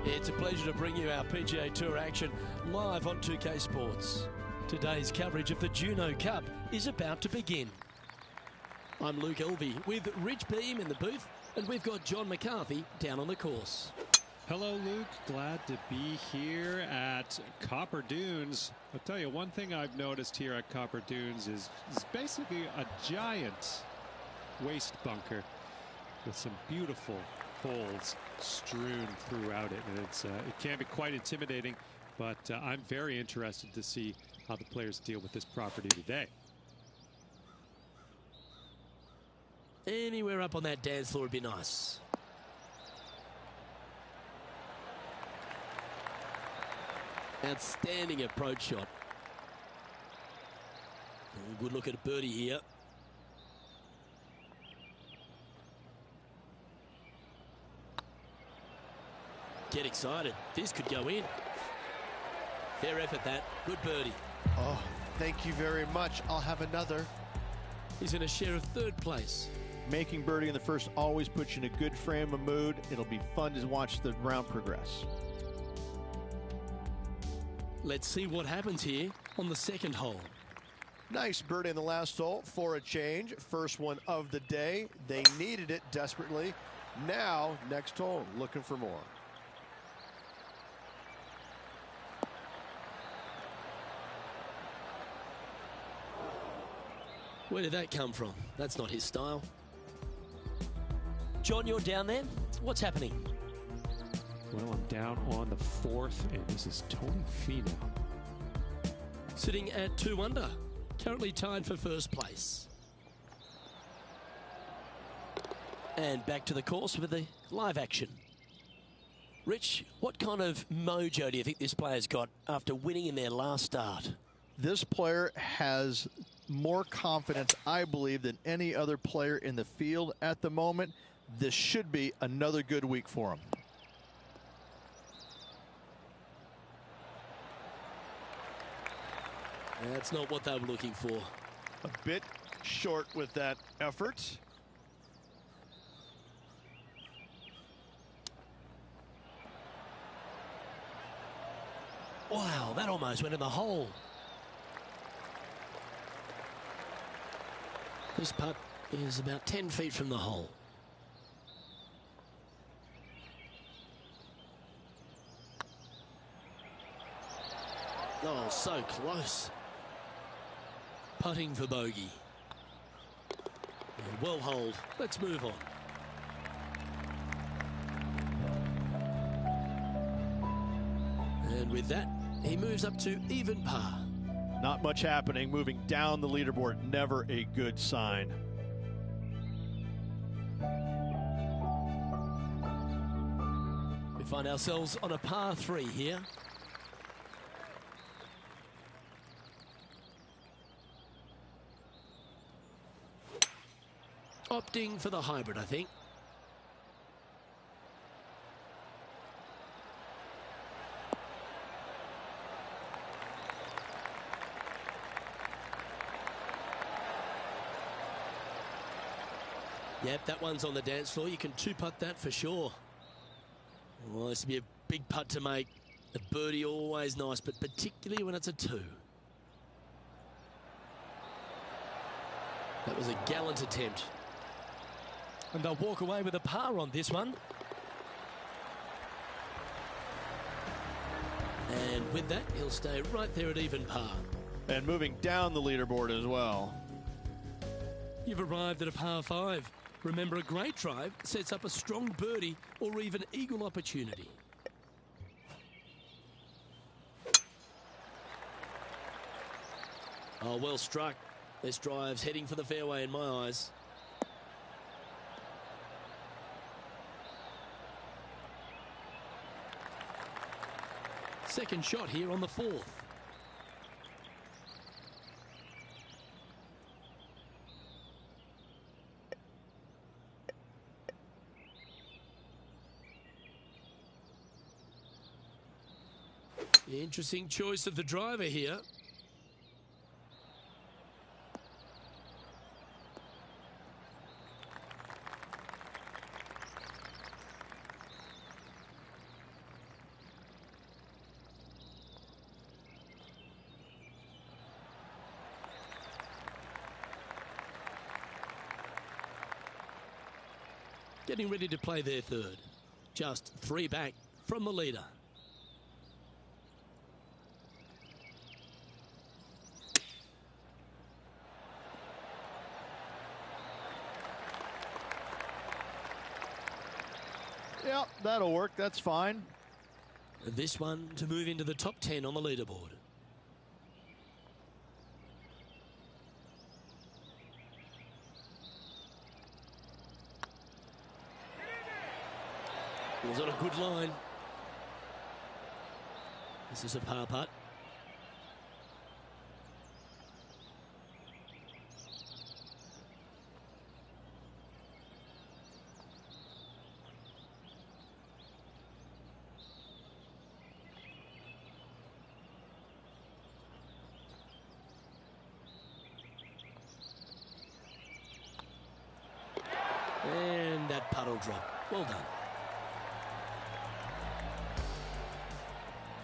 It's a pleasure to bring you our PGA Tour action live on 2K Sports. Today's coverage of the Juno Cup is about to begin. I'm Luke Elvey with Rich Beam in the booth, and we've got John McCarthy down on the course. Hello, Luke. Glad to be here at Copper Dunes. I'll tell you, one thing I've noticed here at Copper Dunes is basically a giant waste bunker with some beautiful holes strewn throughout it, and it can be quite intimidating, but I'm very interested to see how the players deal with this property today. Anywhere up on that dance floor would be nice. Outstanding approach shot. Good look at a birdie here. Get excited. This could go in. Fair effort, that. Good birdie. Oh, thank you very much. I'll have another. He's in a share of third place. Making birdie in the first always puts you in a good frame of mood. It'll be fun to watch the round progress. Let's see what happens here on the second hole. Nice birdie in the last hole for a change. First one of the day. They needed it desperately. Now, next hole, looking for more. Where did that come from? That's not his style. John, you're down there. What's happening? Well, I'm down on the fourth, and this is Tony Finau. Sitting at 2 under. Currently tied for first place. And back to the course with the live action. Rich, what kind of mojo do you think this player's got after winning in their last start? This player has more confidence, I believe, than any other player in the field at the moment. This should be another good week for him. That's not what they were looking for. A bit short with that effort. Wow, that almost went in the hole. This putt is about 10 feet from the hole. Oh, so close. Putting for bogey. Well holed. Let's move on. With that, he moves up to even par. Not much happening. Moving down the leaderboard, never a good sign. We find ourselves on a par 3 here. Opting for the hybrid, I think. Yep, that one's on the dance floor. You can two-putt that for sure. Well, this would be a big putt to make. A birdie always nice, but particularly when it's a 2. That was a gallant attempt. And they'll walk away with a par on this one. And with that, he'll stay right there at even par. And moving down the leaderboard as well. You've arrived at a par 5. Remember, a great drive sets up a strong birdie or even eagle opportunity. Oh, well struck. This drive's heading for the fairway in my eyes. Second shot here on the 4th. Interesting choice of the driver here. Getting ready to play their third. Just 3 back from the leader. Yep, that'll work. That's fine. This one to move into the top 10 on the leaderboard. It was on a good line. This is a par putt. And that putt will drop. Well done.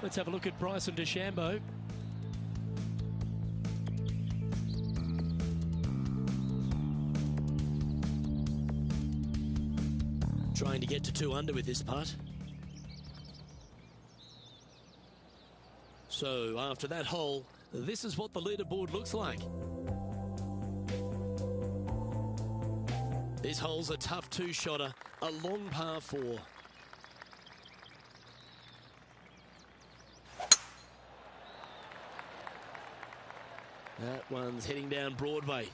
Let's have a look at Bryson DeChambeau. Trying to get to 2 under with this putt. So after that hole, this is what the leaderboard looks like. This hole's a tough 2-shotter, a long par 4. That one's heading down Broadway.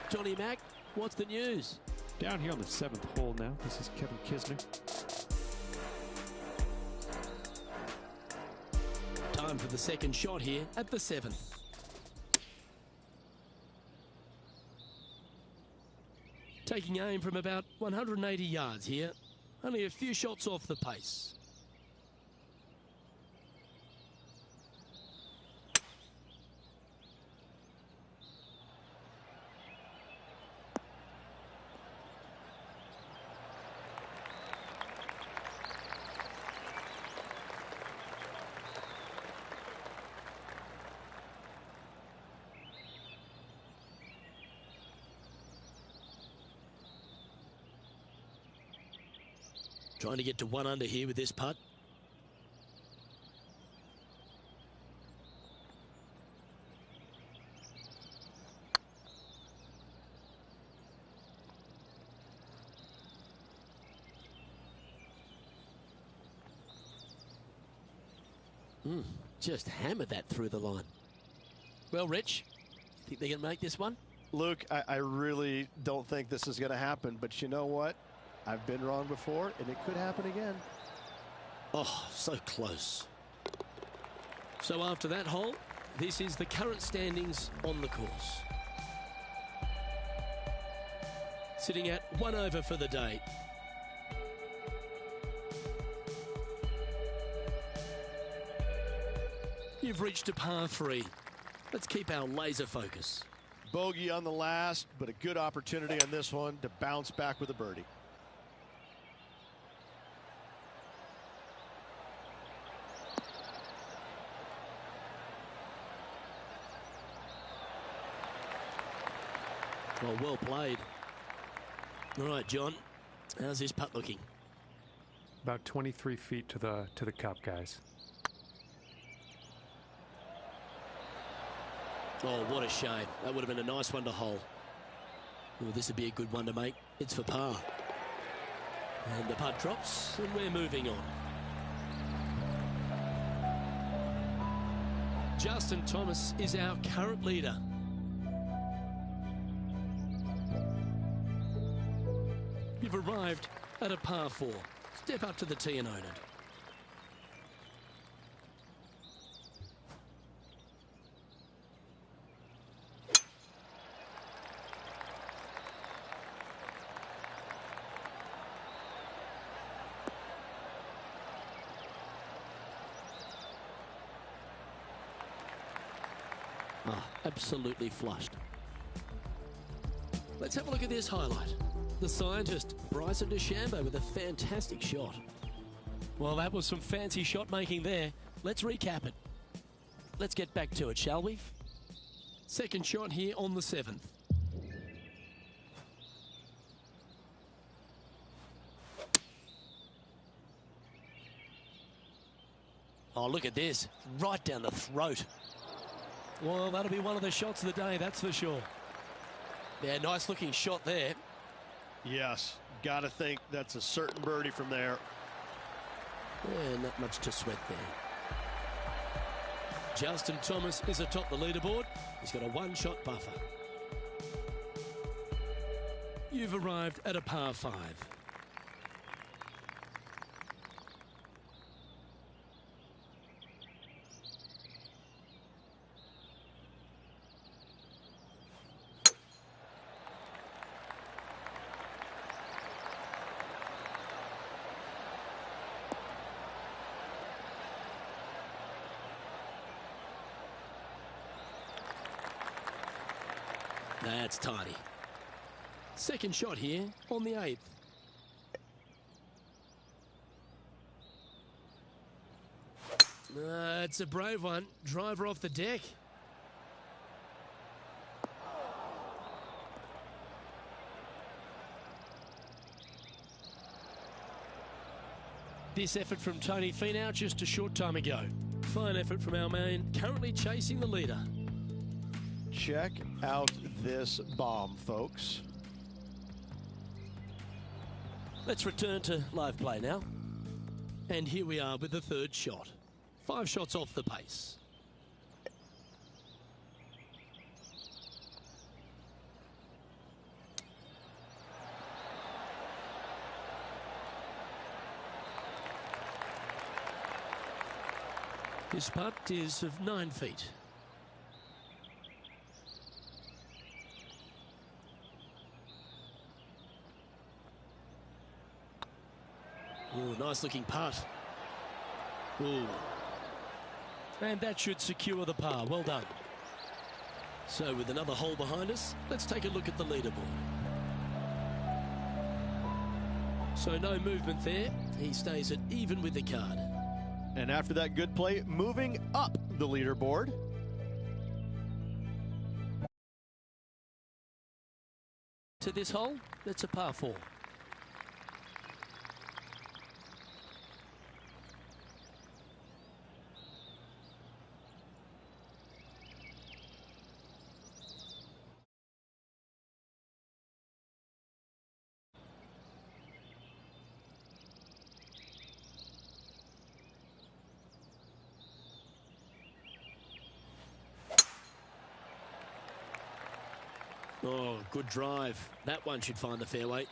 Johnny Mack, what's the news? Down here on the 7th hole now. This is Kevin Kisner. Time for the second shot here at the 7th. Taking aim from about 180 yards here. Only a few shots off the pace. Trying to get to 1 under here with this putt. Just hammered that through the line. Well, Rich, think they can make this one? Luke, I really don't think this is going to happen, but you know what? I've been wrong before, and it could happen again. Oh, so close. So after that hole, this is the current standings on the course. Sitting at 1 over for the day. You've reached a par 3. Let's keep our laser focus. Bogey on the last, but a good opportunity on this one to bounce back with a birdie. Well played. All right, John, how's this putt looking? About 23 feet to the cup, guys. Oh, what a shame. That would have been a nice one to hole. Oh, this would be a good one to make. It's for par. And the putt drops, and we're moving on. Justin Thomas is our current leader. You've arrived at a par 4. Step up to the tee and own it. Absolutely flushed. Let's have a look at this highlight. The scientist, Bryson DeChambeau, with a fantastic shot. Well, that was some fancy shot making there. Let's recap it. Let's get back to it, shall we? Second shot here on the 7th. Oh, look at this. Right down the throat. Well, that'll be one of the shots of the day, that's for sure. Yeah, nice looking shot there. Yes, got to think that's a certain birdie from there. Yeah, not much to sweat there. Justin Thomas is atop the leaderboard. He's got a 1-shot buffer. You've arrived at a par 5. That's tidy. Second shot here on the 8th. It's a brave one. Driver off the deck. This effort from Tony Finau just a short time ago. Fine effort from our man, currently chasing the leader. Check out this bomb, folks. Let's return to live play now. And here we are with the third shot. 5 shots off the pace. This putt is of 9 feet. Ooh, nice looking putt. Ooh. And that should secure the par. Well done. So with another hole behind us, let's take a look at the leaderboard. So no movement there. He stays at even with the card. And after that good play, moving up the leaderboard. To this hole, that's a par 4. Oh, good drive. That one should find the fairway.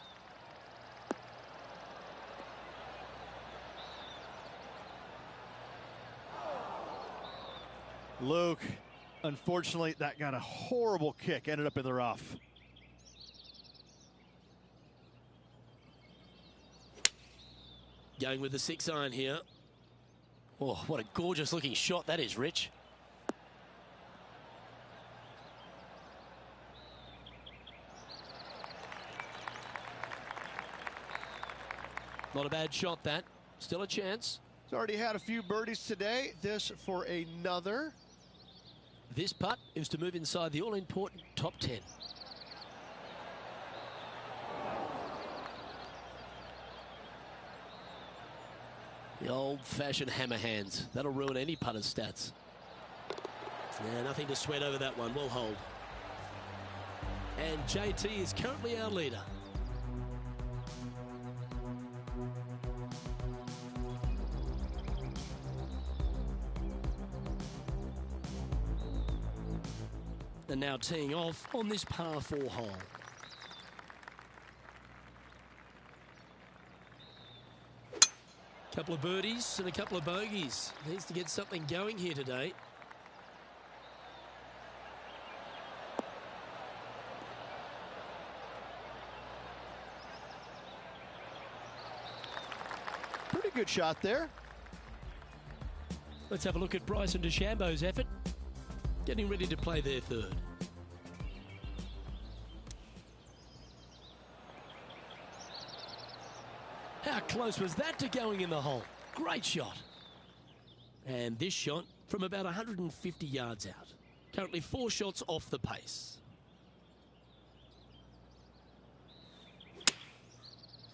Luke, unfortunately, that got a horrible kick. Ended up in the rough. Going with the 6-iron here. Oh, what a gorgeous looking shot that is, Rich. Not a bad shot, that. Still a chance. He's already had a few birdies today. This for another. This putt is to move inside the all-important top 10. The old-fashioned hammer hands. That'll ruin any putter's stats. Yeah, nothing to sweat over that one. We'll hold. And JT is currently our leader. And now teeing off on this par 4 hole. Couple of birdies and a couple of bogeys. Needs to get something going here today. Pretty good shot there. Let's have a look at Bryson DeChambeau's effort. Getting ready to play their third. How close was that to going in the hole? Great shot. And this shot from about 150 yards out. Currently 4 shots off the pace.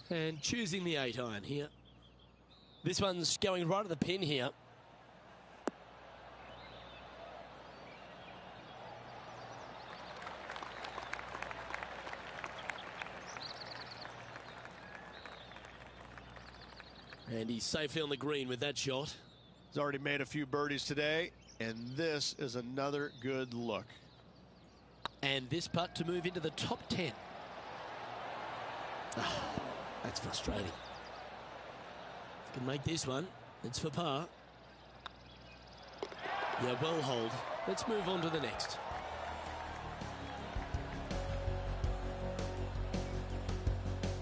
And choosing the 8-iron here. This one's going right at the pin here. And he's safely on the green with that shot. He's already made a few birdies today, and this is another good look. And this putt to move into the top 10. Oh, that's frustrating. If you can make this one, it's for par. Yeah, well hold. Let's move on to the next.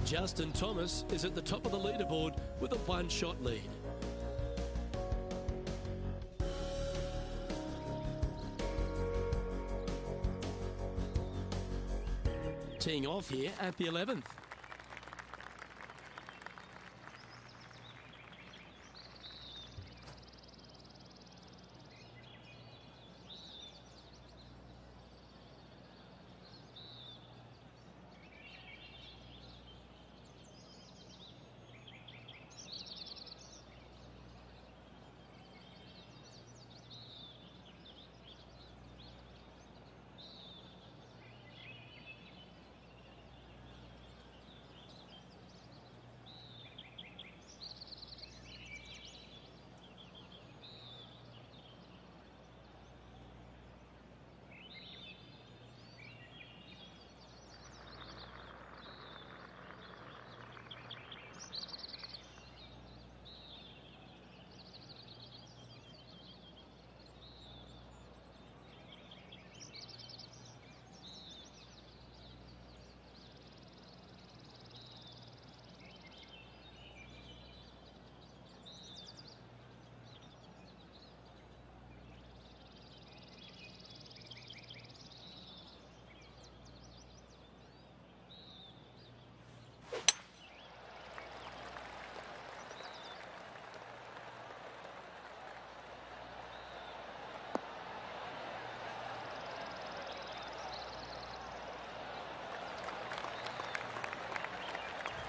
Justin Thomas is at the top of the leaderboard with a 1-shot lead. Teeing off here at the 11th.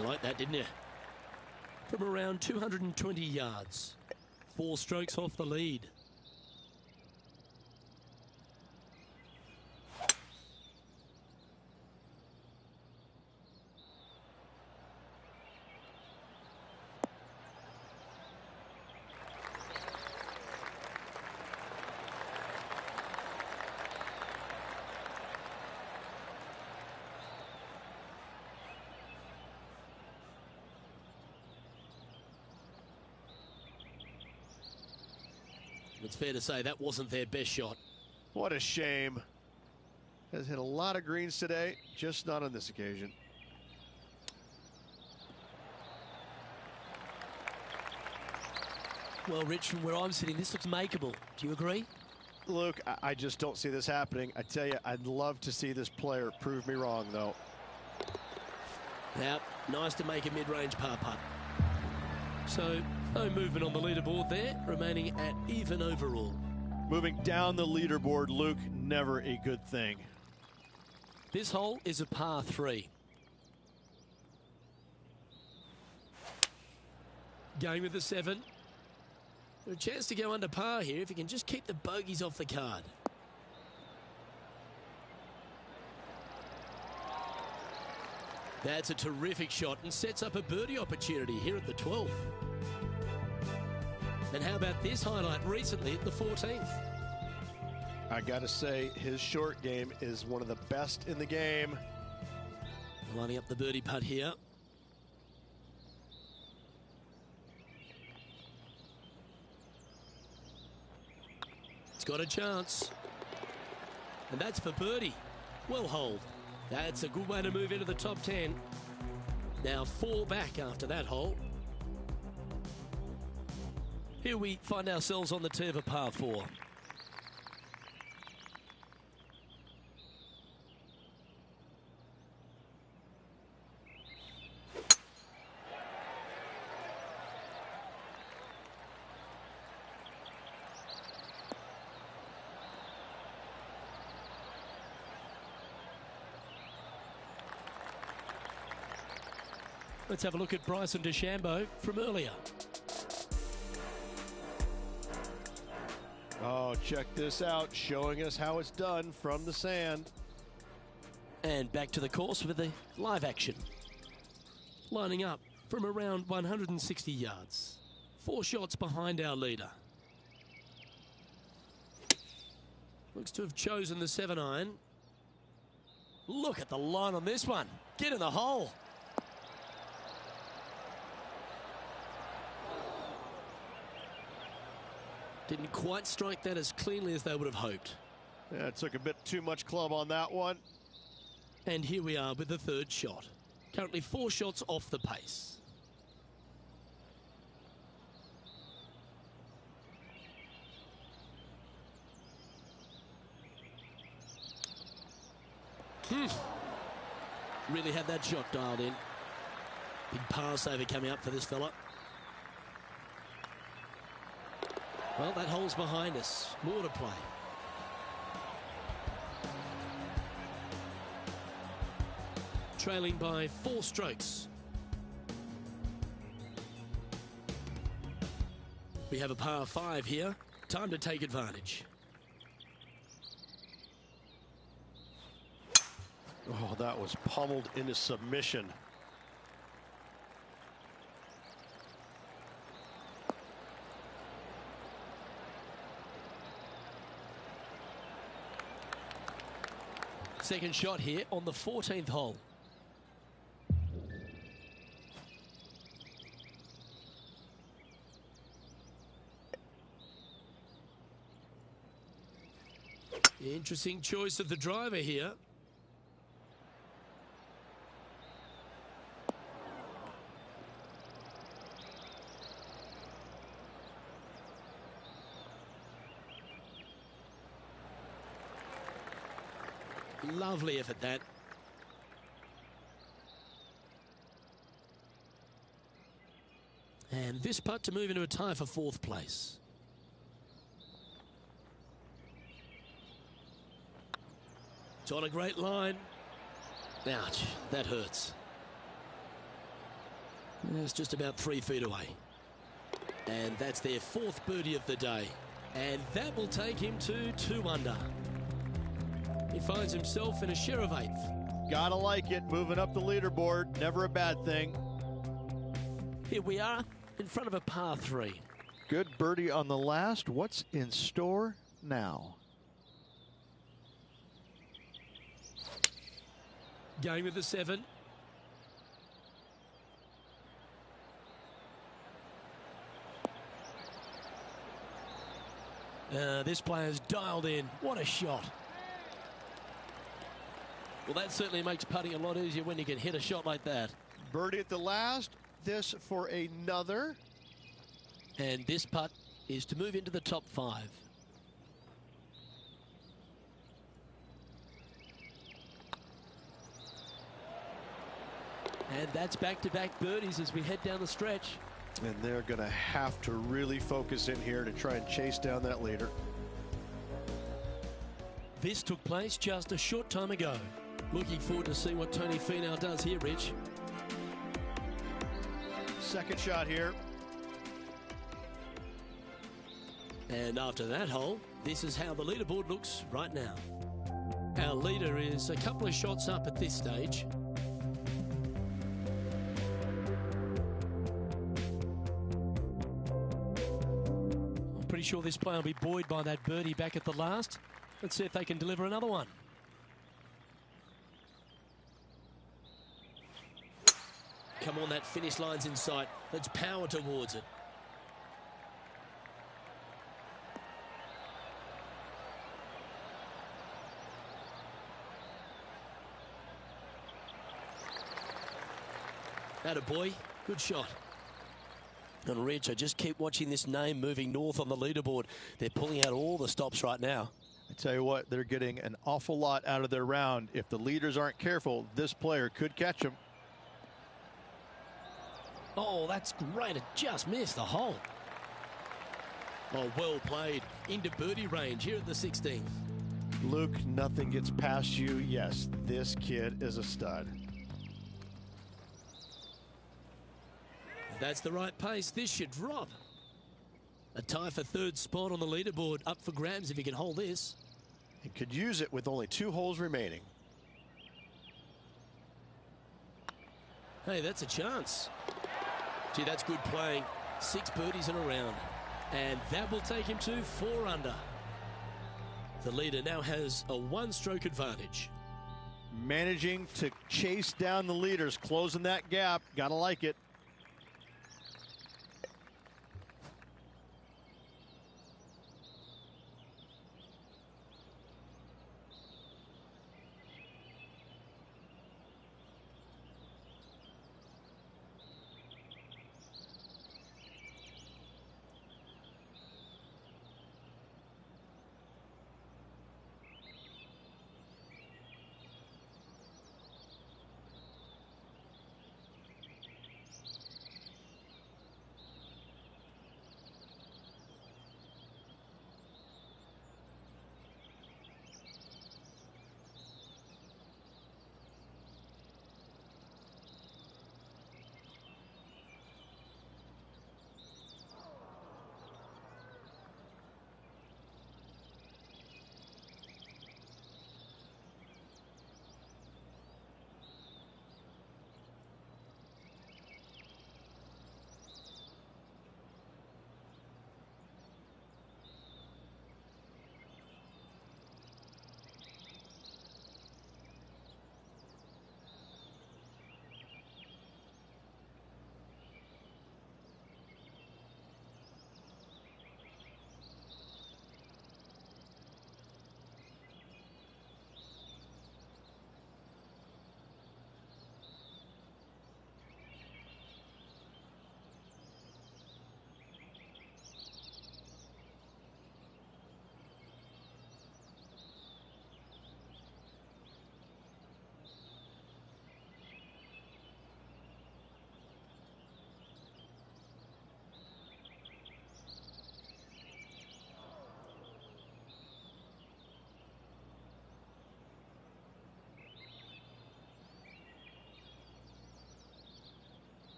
You like that, didn't you? From around 220 yards. 4 strokes off the lead. It's fair to say that wasn't their best shot. What a shame. Has hit a lot of greens today, just not on this occasion. Well, Rich, from where I'm sitting, this looks makeable. Do you agree? Luke, I just don't see this happening. I tell you, I'd love to see this player prove me wrong, though. Now, nice to make a mid-range par putt. So, no movement on the leaderboard there, remaining at even overall. Moving down the leaderboard, Luke, never a good thing. This hole is a par 3. Going with the 7. A chance to go under par here if you can just keep the bogeys off the card. That's a terrific shot and sets up a birdie opportunity here at the 12th. And how about this highlight recently at the 14th? I gotta say, his short game is one of the best in the game. Lining up the birdie putt here. It's got a chance. And that's for birdie. Well holed. That's a good way to move into the top 10. Now 4 back after that hole. Here we find ourselves on the tee of a par 4. Let's have a look at Bryson DeChambeau from earlier. Oh, check this out, showing us how it's done from the sand. And back to the course with the live action. Lining up from around 160 yards. 4 shots behind our leader. Looks to have chosen the 7-iron. Look at the line on this one. Get in the hole. Didn't quite strike that as cleanly as they would have hoped. Yeah, it took a bit too much club on that one. And here we are with the 3rd shot. Currently 4 shots off the pace. Really had that shot dialed in. Big par saver coming up for this fella. Well, that hole's behind us. More to play. Trailing by 4 strokes. We have a par 5 here. Time to take advantage. Oh, that was pummeled into submission. Second shot here on the 14th hole. Interesting choice of the driver here. Lovely effort, that. And this putt to move into a tie for 4th place. It's on a great line. Ouch, that hurts. It's just about 3 feet away. And that's their 4th birdie of the day. And that will take him to 2 under. He finds himself in a share of 8th. Gotta like it, moving up the leaderboard, never a bad thing. Here we are in front of a par 3. Good birdie on the last. What's in store now? Going with the 7. This player's dialed in. What a shot. Well, that certainly makes putting a lot easier when you can hit a shot like that. Birdie at the last. This for another. And this putt is to move into the top 5. And that's back-to-back birdies as we head down the stretch. And they're going to have to really focus in here to try and chase down that leader. This took place just a short time ago. Looking forward to see what Tony Finau does here, Rich. Second shot here. And after that hole, this is how the leaderboard looks right now. Our leader is a couple of shots up at this stage. I'm pretty sure this player will be buoyed by that birdie back at the last. Let's see if they can deliver another one. Come on, that finish line's in sight. Let's power towards it. Attaboy, good shot. And Rich, I just keep watching this name moving north on the leaderboard. They're pulling out all the stops right now. I tell you what, they're getting an awful lot out of their round. If the leaders aren't careful, this player could catch them. Oh, that's great. It just missed the hole. Oh, well played. Into birdie range here at the 16th. Luke, nothing gets past you. Yes, this kid is a stud. That's the right pace. This should drop. A tie for third spot on the leaderboard. Up for grabs if he can hold this. He could use it with only 2 holes remaining. Hey, that's a chance. Gee, that's good playing. 6 birdies in a round. And that will take him to 4 under. The leader now has a 1-stroke advantage. Managing to chase down the leaders, closing that gap. Gotta like it.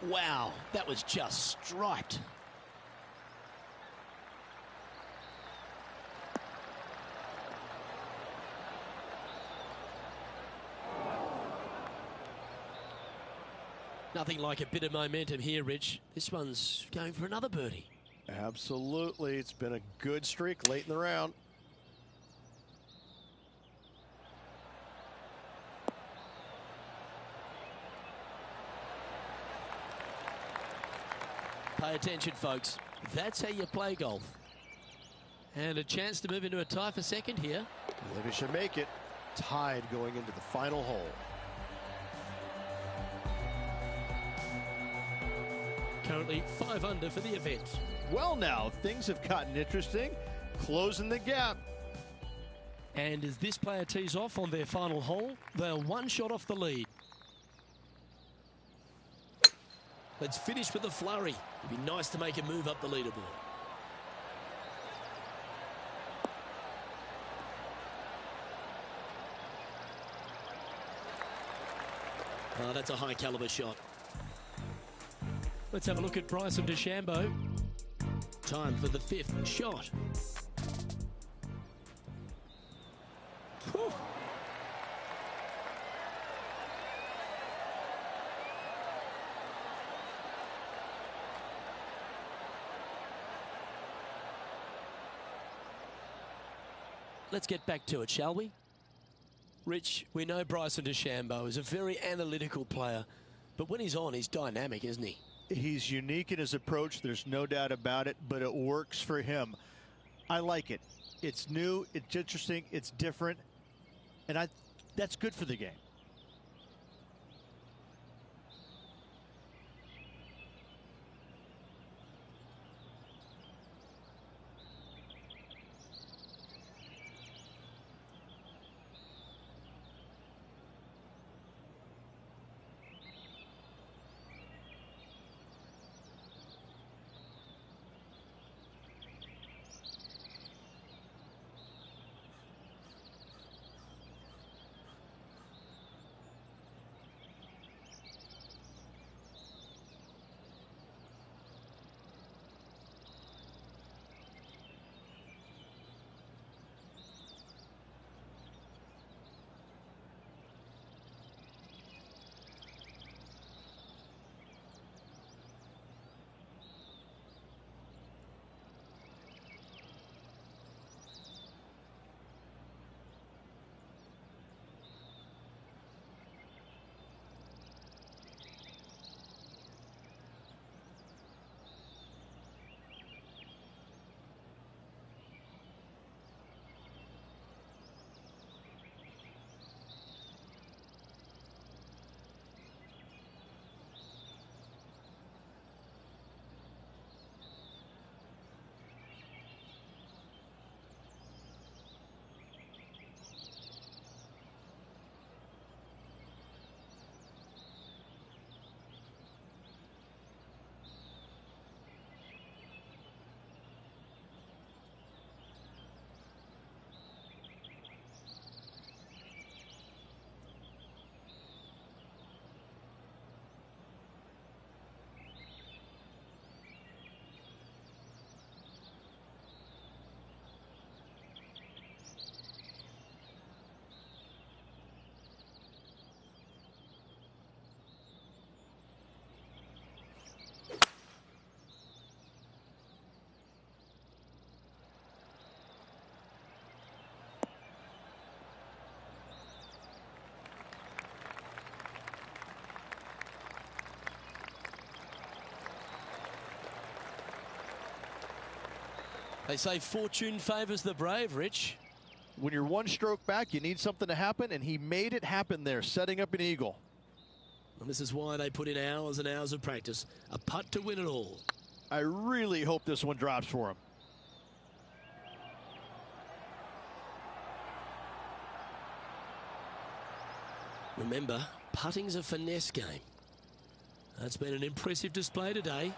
Wow, that was just striped. Nothing like a bit of momentum here, Rich. This one's going for another birdie. Absolutely. It's been a good streak late in the round. Pay attention, folks. That's how you play golf. And a chance to move into a tie for second here. Olivia should make it. Tied going into the final hole. Currently 5 under for the event. Well, now things have gotten interesting. Closing the gap. And as this player tees off on their final hole, they're 1 shot off the lead. Let's finish with a flurry. It'd be nice to make a move up the leaderboard. Oh, that's a high caliber shot. Let's have a look at Bryson DeChambeau. Time for the 5th shot. Whew. Let's get back to it, shall we? Rich, we know Bryson DeChambeau is a very analytical player, but when he's on, he's dynamic, isn't he? He's unique in his approach, there's no doubt about it, but it works for him. I like it. It's new, it's interesting, it's different, and that's good for the game. They say fortune favours the brave, Rich. When you're 1 stroke back, you need something to happen, and he made it happen there, setting up an eagle. And this is why they put in hours and hours of practice. A putt to win it all. I really hope this one drops for him. Remember, putting's a finesse game. That's been an impressive display today.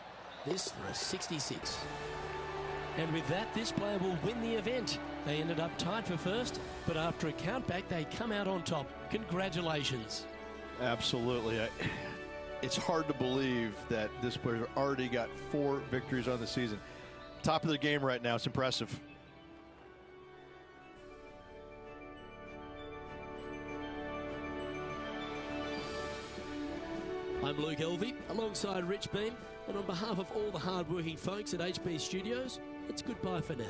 This for a 66. And with that, this player will win the event. They ended up tied for first, but after a countback, they come out on top. Congratulations. Absolutely. it's hard to believe that this player already got 4 victories on the season. Top of the game right now. It's impressive. I'm Luke Elvey, alongside Rich Beam, and on behalf of all the hard-working folks at HB Studios, it's goodbye for now.